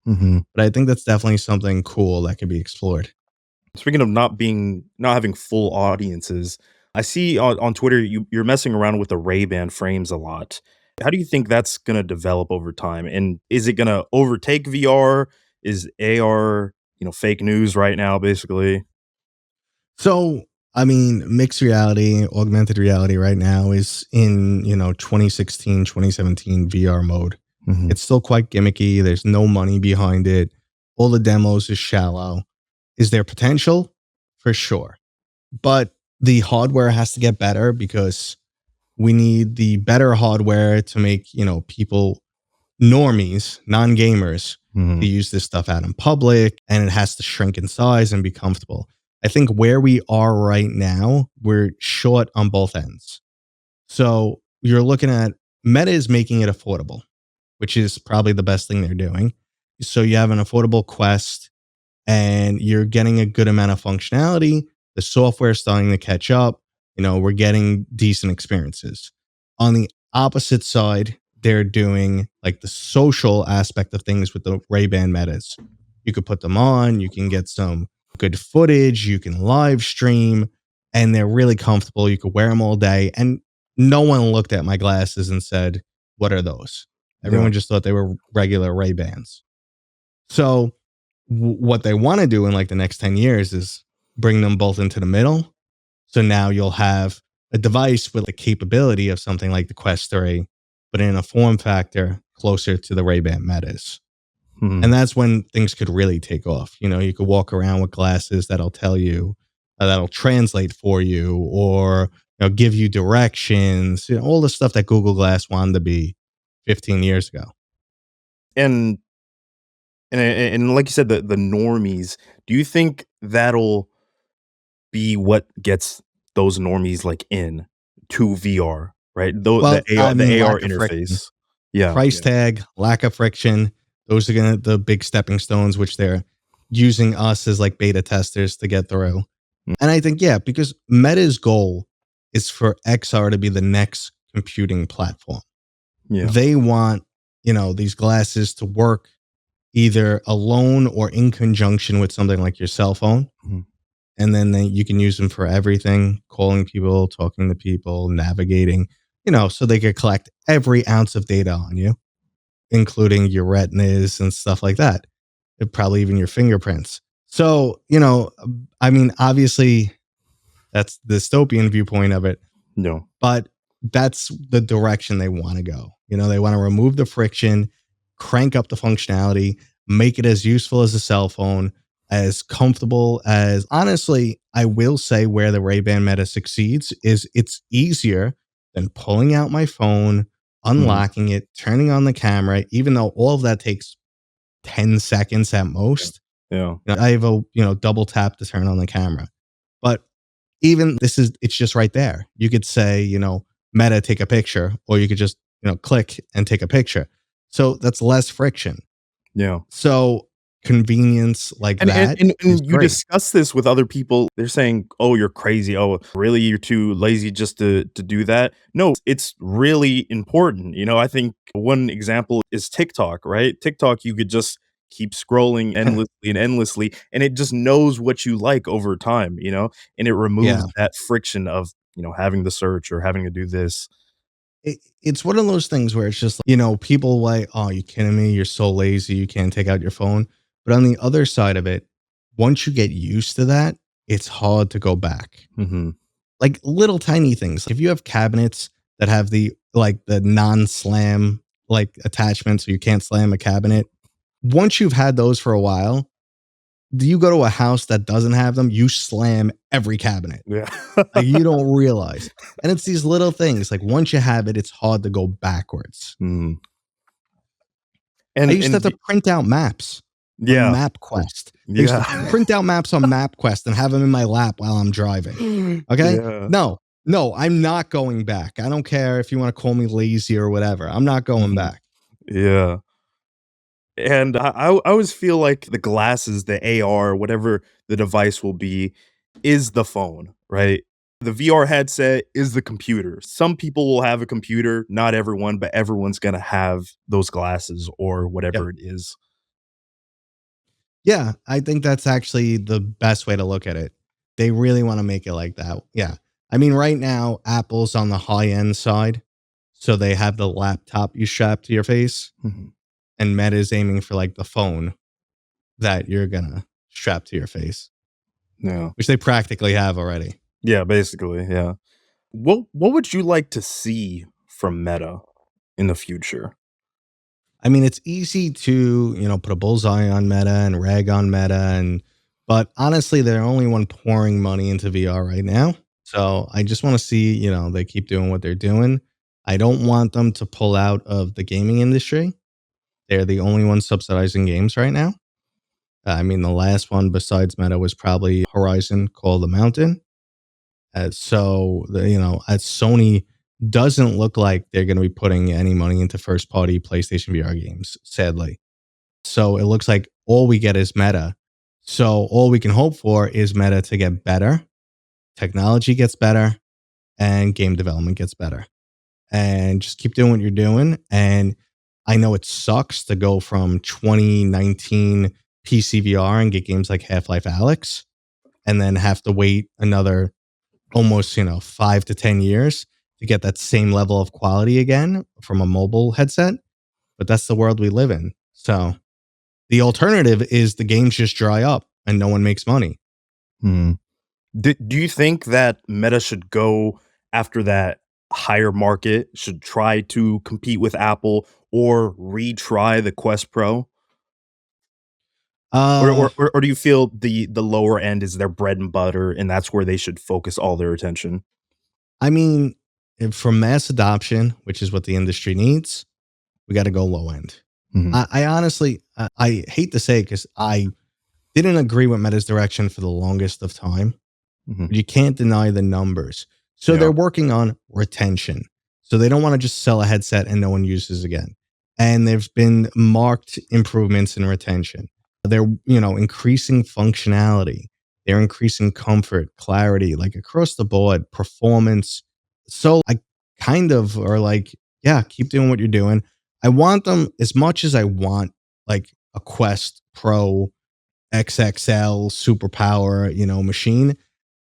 Mhm. but I think that's definitely something cool that could be explored. Speaking of not having full audiences, I see on Twitter you're messing around with the Ray-Ban frames a lot. How do you think that's gonna develop over time? And is it gonna overtake VR? Is AR, fake news right now, basically? So, I mean, mixed reality, augmented reality right now is in, 2016, 2017 VR mode. Mhm. It's still quite gimmicky. There's no money behind it. All the demos is shallow. Is there potential? For sure. But the hardware has to get better because we need the better hardware to make, people normies, non-gamers, to Mhm. use this stuff out in public, and it has to shrink in size and be comfortable. I think where we are right now, we're short on both ends. So you're looking at Meta is making it affordable, which is probably the best thing they're doing. So you have an affordable Quest and you're getting a good amount of functionality. The software is starting to catch up. We're getting decent experiences. On the opposite side, they're doing like the social aspect of things with the Ray-Ban metas. You could put them on, you can get some good footage, you can live stream, and they're really comfortable. You could wear them all day. And no one looked at my glasses and said, "What are those?" Yeah. Everyone just thought they were regular Ray-Bans. So what they want to do in like the next 10 years is bring them both into the middle. So now you'll have a device with the capability of something like the Quest 3, but in a form factor closer to the Ray-Ban Metas. And Mhm. that's when things could really take off. You could walk around with glasses that'll tell you, that'll translate for you, or give you directions, all the stuff that Google Glass wanted to be 15 years ago. And and like you said, the normies, do you think that'll be what gets those normies, like, in to VR, right? Though Well, I the mean, AR lack of friction. interface. Yeah, Price yeah. tag, lack of friction. Those are gonna the big stepping stones, which they're using us as like beta testers to get through. Mm, And I think, yeah, because Meta's goal is for XR to be the next computing platform. yeah. They want, these glasses to work either alone or in conjunction with something like your cell phone. Mhm. And then you can use them for everything, calling people, talking to people, navigating, so they could collect every ounce of data on you, including your retinas and stuff like that. Probably even your fingerprints. So, I mean, obviously that's the dystopian viewpoint of it, No. but that's the direction they want to go. They want to remove the friction, crank up the functionality, make it as useful as a cell phone, as comfortable as honestly, I will say where the Ray-Ban Meta succeeds is it's easier than pulling out my phone, Mhm. unlocking it, turning on the camera, even though all of that takes 10 seconds at Yeah. most. Yeah. I have a, double tap to turn on the camera. But even it's just right there. You could say, Meta, take a picture, or you could just, click and take a picture. So that's less friction. Yeah. So convenience like And and that and is and you great. discuss this with other people, they're saying, "Oh, you're crazy. Oh, really? You're too lazy just to do that?" No, it's really important, I think one example is TikTok, right? TikTok, you could just keep scrolling endlessly and endlessly, and it just knows what you like over time, and it removes Yeah. that friction of, having to search or having to do this. It's one of those things where it's just, people like, oh, you kidding me? You're so lazy. You can't take out your phone. But on the other side of it, once you get used to that, it's hard to go back. Mhm. Like little tiny things. If you have cabinets that have the non-slam attachment, so you can't slam a cabinet, once you've had those for a while, do you go to a house that doesn't have them, you slam every cabinet. Yeah. Like you don't realize. And it's these little things. Like once you have it, it's hard to go backwards. Mhm. I And used to have and to y print out maps on Yeah. MapQuest. I used to Yeah. print out maps on MapQuest and have them in my lap while I'm driving. Okay? Yeah. No, no, I'm not going back. I don't care if you want to call me lazy or whatever. I'm not going Mhm. back. Yeah. And I always feel like the glasses, the AR, whatever the device will be, is the phone, right? The VR headset is the computer. Some people will have a computer, not everyone, but everyone's gonna have those glasses or Yep. whatever it is. Yeah, I think that's actually the best way to look at it. They really want to make it like that. Yeah. I mean, right now, Apple's on the high end side. So they have the laptop you strap to your face, Mhm. and Meta is aiming for like the phone that you're gonna strap to your face, Yeah. which they practically have already. Yeah, basically, yeah. What would you like to see from Meta in the future? I mean, it's easy to, put a bullseye on Meta and rag on Meta but honestly, they're the only one pouring money into VR right now. So I just want to see, they keep doing what they're doing. I don't want them to pull out of the gaming industry. They're the only ones subsidizing games right now. I mean, the last one besides Meta was probably Horizon Call of the Mountain. As Sony doesn't look like they're going to be putting any money into first party PlayStation VR games, sadly. So it looks like all we get is Meta. So all we can hope for is Meta to get better, technology gets better, and game development gets better. And just keep doing what you're doing. And I know it sucks to go from 2019 PC VR and get games like Half Life Alyx and then have to wait another almost 5 to 10 years to get that same level of quality again from a mobile headset, but that's the world we live in. So the alternative is the games just dry up and no one makes money. Hmm. Do you think that Meta should go after that higher market, should try to compete with Apple or retry the Quest Pro? Or uh or or or do you feel the lower end is their bread and butter, and that's where they should focus all their attention? I mean, for mass adoption, which is what the industry needs, we got to go low end. Mhm, I honestly, I hate to say it because I didn't agree with Meta's direction for the longest of time. mhm. You can't deny the numbers. So Yeah. they're working on retention. So they don't want to just sell a headset and no one uses again. And there's been marked improvements in retention. They're, increasing functionality. They're increasing comfort, clarity, like across the board, performance. So I kind of are like, yeah, keep doing what you're doing. I want them as much as I want like a Quest Pro XXL superpower, machine.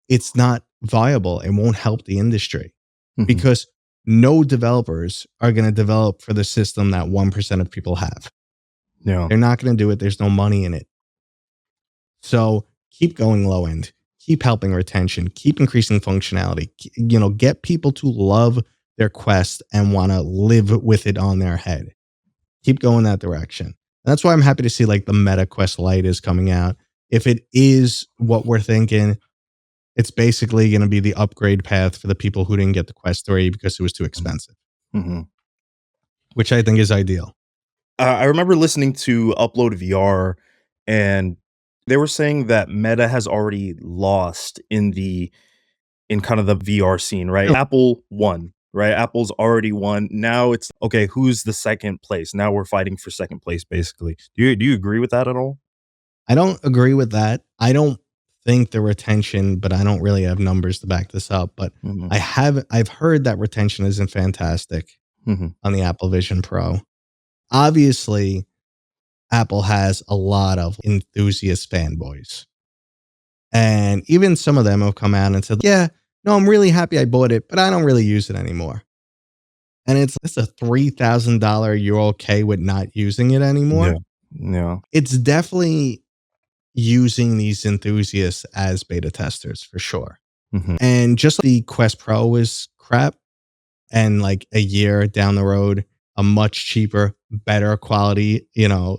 It's not viable. It won't help the industry Mhm. because no developers are going to develop for the system that 1% of people have. Yeah. They're not going to do it. There's no money in it. So keep going low end, keep helping retention, keep increasing functionality, get people to love their Quest and want to live with it on their head. Keep going that direction. And that's why I'm happy to see like the Meta Quest Lite is coming out. If it is what we're thinking, it's basically going to be the upgrade path for the people who didn't get the Quest 3 because it was too Mhm, expensive, mhm. which I think is ideal. I remember listening to Upload VR, and they were saying that Meta has already lost in kind of the VR scene, right? Apple won, right? Apple's already won. Now it's okay, who's the second place? Now we're fighting for second place, basically. Do you agree with that at all? I don't agree with that. I don't think the retention, but I don't really have numbers to back this up. But Hmm. I've heard that retention isn't fantastic Hmm. on the Apple Vision Pro. Obviously, Apple has a lot of enthusiast fanboys. And even some of them have come out and said, yeah, no, I'm really happy I bought it, but I don't really use it anymore. And it's a $3,000 you're okay with not using it Yeah. anymore. Yeah. It's definitely using these enthusiasts as beta testers for sure. Hmm. And just like the Quest Pro is crap, and like a year down the road, a much cheaper, better quality,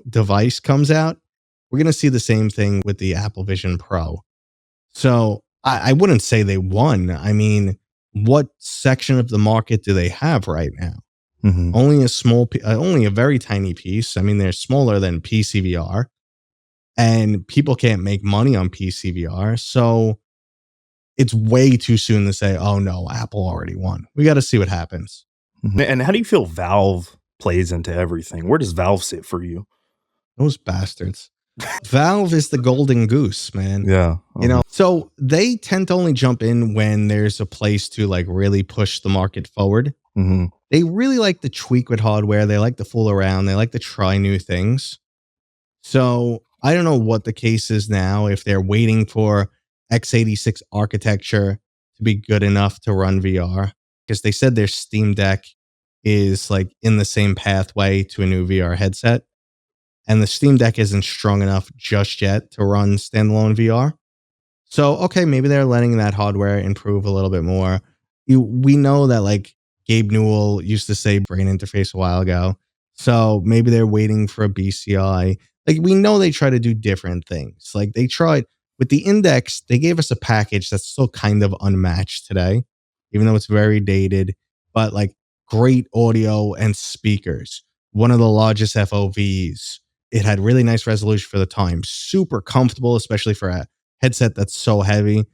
device comes out, we're going to see the same thing with the Apple Vision Pro. So I wouldn't say they won. I mean, what section of the market do they have right now? Hmm. Only a very tiny piece. I mean, they're smaller than PCVR, and people can't make money on PCVR. So it's way too soon to say, oh no, Apple already won. We got to see what happens. And how do you feel Valve plays into everything? Where does Valve sit for you? Those bastards. Valve is the golden goose, man. Yeah. So they tend to only jump in when there's a place to like really push the market forward. Hmm. They really like to tweak with hardware. They like to fool around. They like to try new things. So I don't know what the case is now, if they're waiting for x86 architecture to be good enough to run VR, because they said their Steam Deck is like in the same pathway to a new VR headset. And the Steam Deck isn't strong enough just yet to run standalone VR. So, okay, maybe they're letting that hardware improve a little bit more. We know that like Gabe Newell used to say brain interface a while ago. So maybe they're waiting for a BCI. Like we know they try to do different things. Like they tried with the Index, they gave us a package that's still kind of unmatched today, even though it's very dated, but like great audio and speakers, one of the largest FOVs. It had really nice resolution for the time, super comfortable, especially for a headset that's so heavy.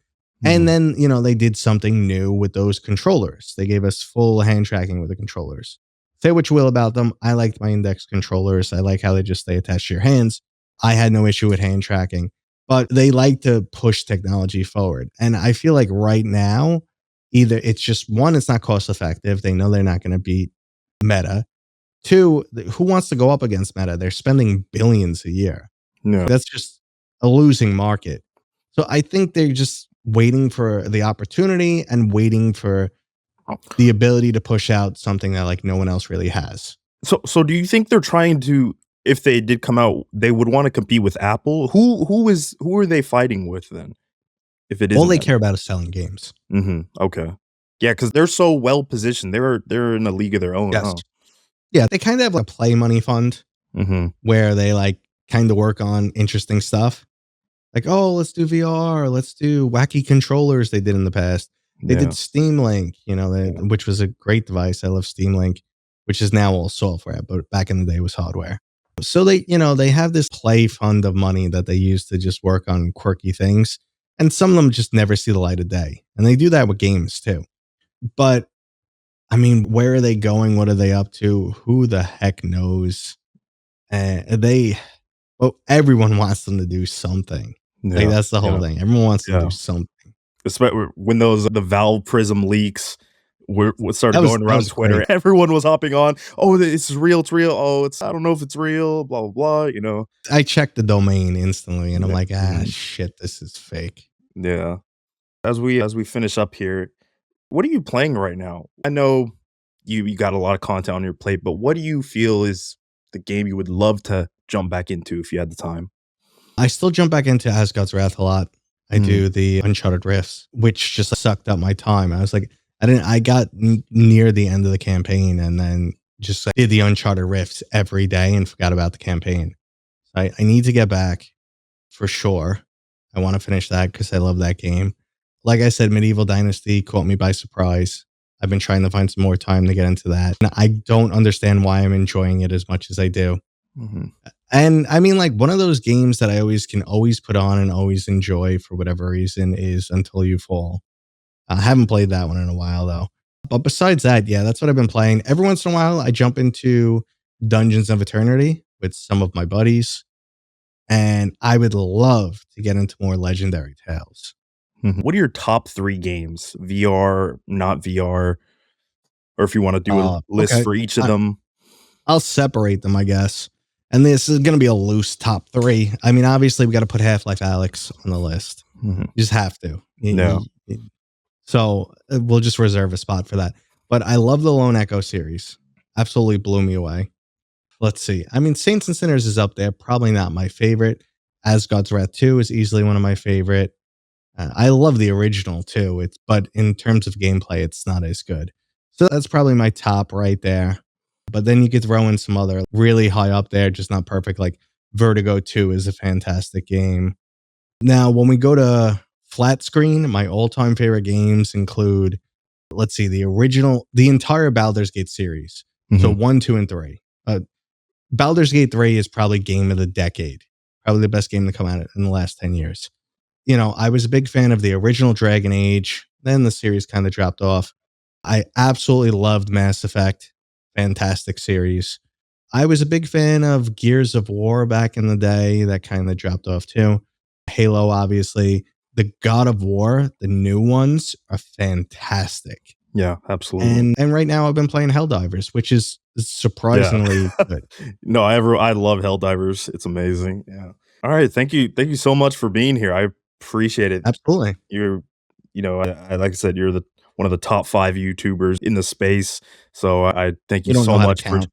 And Hmm. then, they did something new with those controllers. They gave us full hand tracking with the controllers. Say what you will about them. I liked my Index controllers. I like how they just stay attached to your hands. I had no issue with hand tracking, but they like to push technology forward. And I feel like right now, either it's just one, it's not cost effective. They know they're not going to beat Meta. Two, who wants to go up against Meta? They're spending billions a year. Yeah. That's just a losing market. So I think they're just waiting for the opportunity and waiting for the ability to push out something that like no one else really has. So do you think they're trying to, if they did come out, they would want to compete with Apple? Who are they fighting with then? If it All isn't they that. care about is selling games. Okay. Yeah, because they're so well positioned. They're in a league of their own, Yes. huh? Yeah, they kind of have like a play money fund Mm-hmm. where they like kind of work on interesting stuff. Like, oh, let's do VR, let's do wacky controllers they did in the past. They did Yeah. Steam Link, Yeah. which was a great device. I love Steam Link, which is now all software, but back in the day was hardware. So they have this play fund of money that they use to just work on quirky things. And some of them just never see the light of day. And they do that with games too. But I mean, where are they going? What are they up to? Who the heck knows? Well, everyone wants them to do something. Like Yeah. that's the whole Yeah. thing. Everyone wants to Yeah. do something. Especially when the Valve Prism leaks started That was going that around was Twitter. great. Everyone was hopping on. Oh, it's real. It's real. Oh, I don't know if it's real. Blah blah blah. I checked the domain instantly and I'm Yeah. like, Mhm. shit, this is fake. Yeah. As we finish up here, what are you playing right now? I know you got a lot of content on your plate, but what do you feel is the game you would love to jump back into if you had the time? I still jump back into Asgard's Wrath a lot. I Mhm. do the Uncharted Rifts, which just sucked up my time. I was like, I got near the end of the campaign and then just like, did the Uncharted Rifts every day and forgot about the campaign. I need to get back for sure. I want to finish that because I love that game. Like I said, Medieval Dynasty caught me by surprise. I've been trying to find some more time to get into that. And I don't understand why I'm enjoying it as much as I do. Mhm. And I mean, like one of those games that I always put on and always enjoy for whatever reason is Until You Fall. I haven't played that one in a while though. But besides that, yeah, that's what I've been playing. Every once in a while, I jump into Dungeons of Eternity with some of my buddies. And I would love to get into more legendary tales. What are your top 3 games? VR, not VR, or if you want to do a list Okay. for each of them? I'll separate them, I guess. And this is going to be a loose top 3. I mean, obviously, we got to put Half-Life Alyx on the list. Mhm. You just have to. No. So we'll just reserve a spot for that. But I love the Lone Echo series. Absolutely blew me away. Let's see. I mean, Saints and Sinners is up there. Probably not my favorite. As God's Wrath 2 is easily one of my favorite. I love the original too. But in terms of gameplay, it's not as good. So that's probably my top right there. But then you could throw in some other really high up there, just not perfect. Like Vertigo 2 is a fantastic game. Now, when we go to flat screen, my all-time favorite games include, let's see, the entire Baldur's Gate series. So 1, 2, and 3. Baldur's Gate 3 is probably game of the decade. Probably the best game to come out in the last 10 years. You know, I was a big fan of the original Dragon Age. Then the series kind of dropped off. I absolutely loved Mass Effect. Fantastic series. I was a big fan of Gears of War back in the day. That kind of dropped off too. Halo, obviously. The God of War, the new ones, are fantastic. Yeah, absolutely. And right now I've been playing Helldivers, which is surprisingly good. No, I love Helldivers. It's amazing. Yeah. All right, thank you so much for being here. I appreciate it. Absolutely. I like I said, you're one of the top 5 YouTubers in the space. So I thank you You don't so know how to much for. count.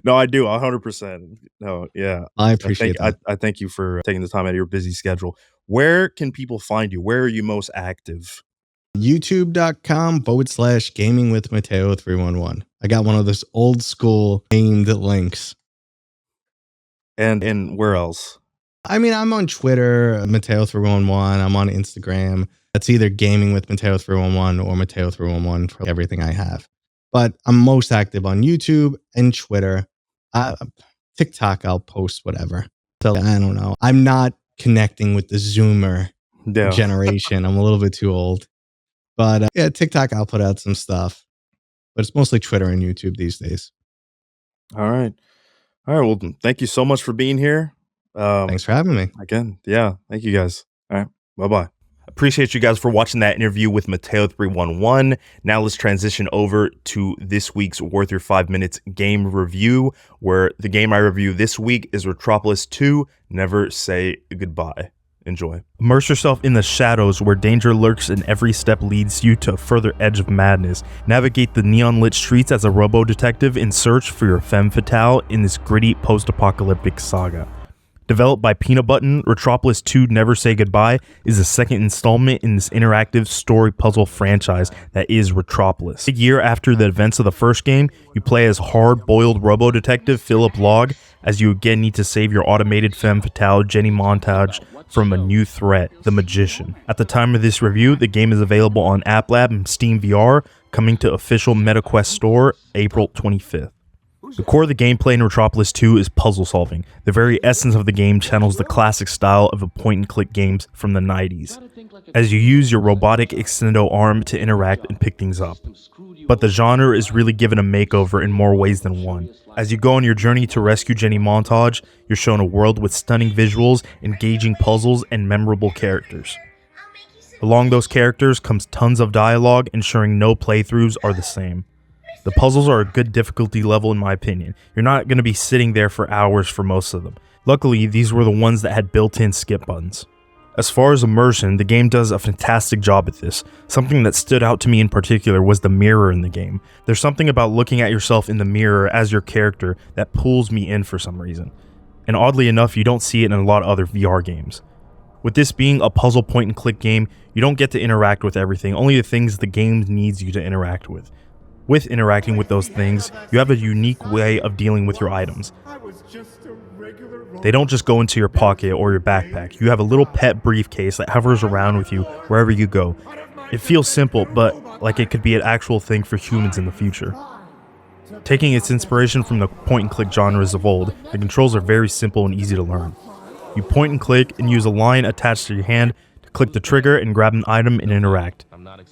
No, I do 100%. No, yeah. I appreciate that. I thank you for taking the time out of your busy schedule. Where can people find you? Where are you most active? YouTube.com/gaming with Mateo311. I got one of those old school named links. And where else? I mean, I'm on Twitter, Mateo311. I'm on Instagram. That's either gaming with Mateo311 or Mateo311 for everything I have. But I'm most active on YouTube and Twitter. TikTok, I'll post whatever. So I don't know. I'm not connecting with the Zoomer generation. I'm a little bit too old. But yeah, TikTok, I'll put out some stuff. But it's mostly Twitter and YouTube these days. All right. Well, thank you so much for being here. Thanks for having me. Again, yeah. Thank you guys. All right. Bye-bye. Appreciate you guys for watching that interview with Matteo311. Now let's transition over to this week's Worth Your 5 Minutes game review, where the game I review this week is Retropolis 2, Never Say Goodbye. Enjoy. Immerse yourself in the shadows where danger lurks and every step leads you to a further edge of madness. Navigate the neon-lit streets as a robo-detective in search for your femme fatale in this gritty post-apocalyptic saga. Developed by Peanut Button, Retropolis 2 Never Say Goodbye is the second installment in this interactive story puzzle franchise that is Retropolis. A year after the events of the first game, you play as hard-boiled robo-detective Philip Logg as you again need to save your automated femme fatale Jenny Montage from a new threat, the Magician. At the time of this review, the game is available on App Lab and Steam VR, coming to official MetaQuest store April 25th. The core of the gameplay in Retropolis 2 is puzzle solving. The very essence of the game channels the classic style of a point-and-click games from the 90s, as you use your robotic extendo arm to interact and pick things up. But the genre is really given a makeover in more ways than one. As you go on your journey to rescue Jenny Montage, you're shown a world with stunning visuals, engaging puzzles, and memorable characters. Along those characters comes tons of dialogue, ensuring no playthroughs are the same. The puzzles are a good difficulty level in my opinion. You're not going to be sitting there for hours for most of them. Luckily, these were the ones that had built-in skip buttons. As far as immersion, the game does a fantastic job at this. Something that stood out to me in particular was the mirror in the game. There's something about looking at yourself in the mirror as your character that pulls me in for some reason. And oddly enough, you don't see it in a lot of other VR games. With this being a puzzle point-and-click game, you don't get to interact with everything, only the things the game needs you to interact with. With interacting with those things, you have a unique way of dealing with your items. They don't just go into your pocket or your backpack. You have a little pet briefcase that hovers around with you wherever you go. It feels simple, but like it could be an actual thing for humans in the future. Taking its inspiration from the point-and-click genres of old, the controls are very simple and easy to learn. You point and click and use a line attached to your hand to click the trigger and grab an item and interact,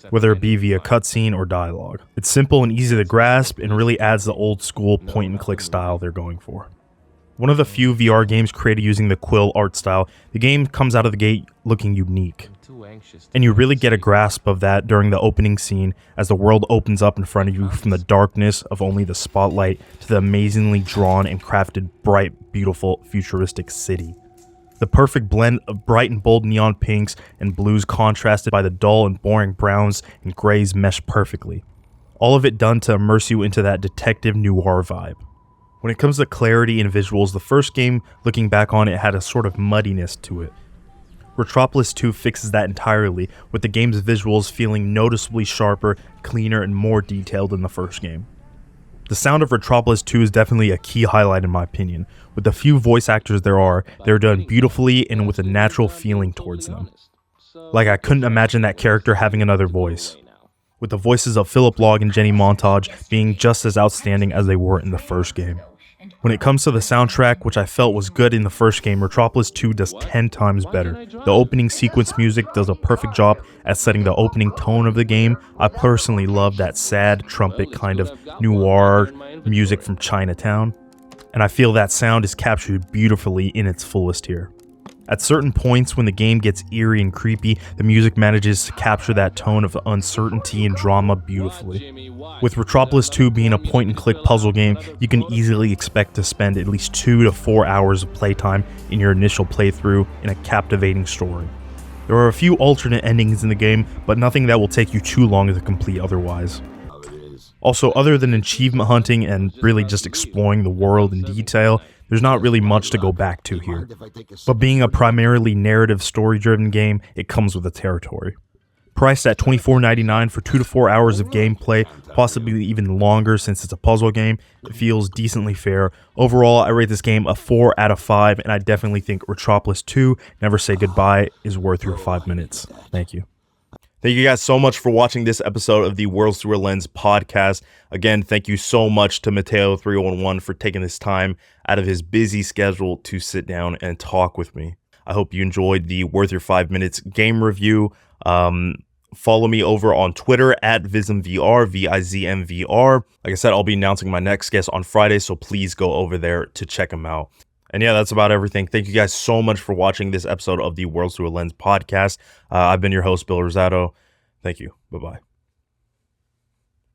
whether it be via cutscene or dialogue. It's simple and easy to grasp and really adds the old school point and click style they're going for. One of the few VR games created using the Quill art style, the game comes out of the gate looking unique. And you really get a grasp of that during the opening scene as the world opens up in front of you from the darkness of only the spotlight to the amazingly drawn and crafted, bright, beautiful, futuristic city. The perfect blend of bright and bold neon pinks and blues contrasted by the dull and boring browns and grays mesh perfectly. All of it done to immerse you into that detective noir vibe. When it comes to clarity and visuals, the first game, looking back on it, had a sort of muddiness to it. Retropolis 2 fixes that entirely, with the game's visuals feeling noticeably sharper, cleaner, and more detailed than the first game. The sound of Retropolis 2 is definitely a key highlight in my opinion. With the few voice actors there are, they're done beautifully and with a natural feeling towards them. Like I couldn't imagine that character having another voice. With the voices of Philip Log and Jenny Montage being just as outstanding as they were in the first game. When it comes to the soundtrack, which I felt was good in the first game, Retropolis 2 does 10 times better. The opening sequence music does a perfect job at setting the opening tone of the game. I personally love that sad trumpet kind of noir music from Chinatown, and I feel that sound is captured beautifully in its fullest here. At certain points when the game gets eerie and creepy, the music manages to capture that tone of uncertainty and drama beautifully. With Retropolis 2 being a point-and-click puzzle game, you can easily expect to spend at least 2 to 4 hours of playtime in your initial playthrough in a captivating story. There are a few alternate endings in the game, but nothing that will take you too long to complete otherwise. Also, other than achievement hunting and really just exploring the world in detail, there's not really much to go back to here. But being a primarily narrative story-driven game, it comes with the territory. Priced at $24.99 for 2 to 4 hours of gameplay, possibly even longer since it's a puzzle game, it feels decently fair. Overall, I rate this game a 4 out of 5, and I definitely think Retropolis 2, Never Say Goodbye, is worth your 5 minutes. Thank you. Thank you guys so much for watching this episode of the Worlds Through a Lens podcast. Again, thank you so much to Matteo311 for taking this time out of his busy schedule to sit down and talk with me. I hope you enjoyed the Worth Your 5 Minutes game review. Follow me over on Twitter at VizmVR, VIZMVR. Like I said, I'll be announcing my next guest on Friday, so please go over there to check him out. And yeah, that's about everything. Thank you guys so much for watching this episode of the Worlds Through a Lens podcast. I've been your host, Bill Rosato. Thank you. Bye-bye.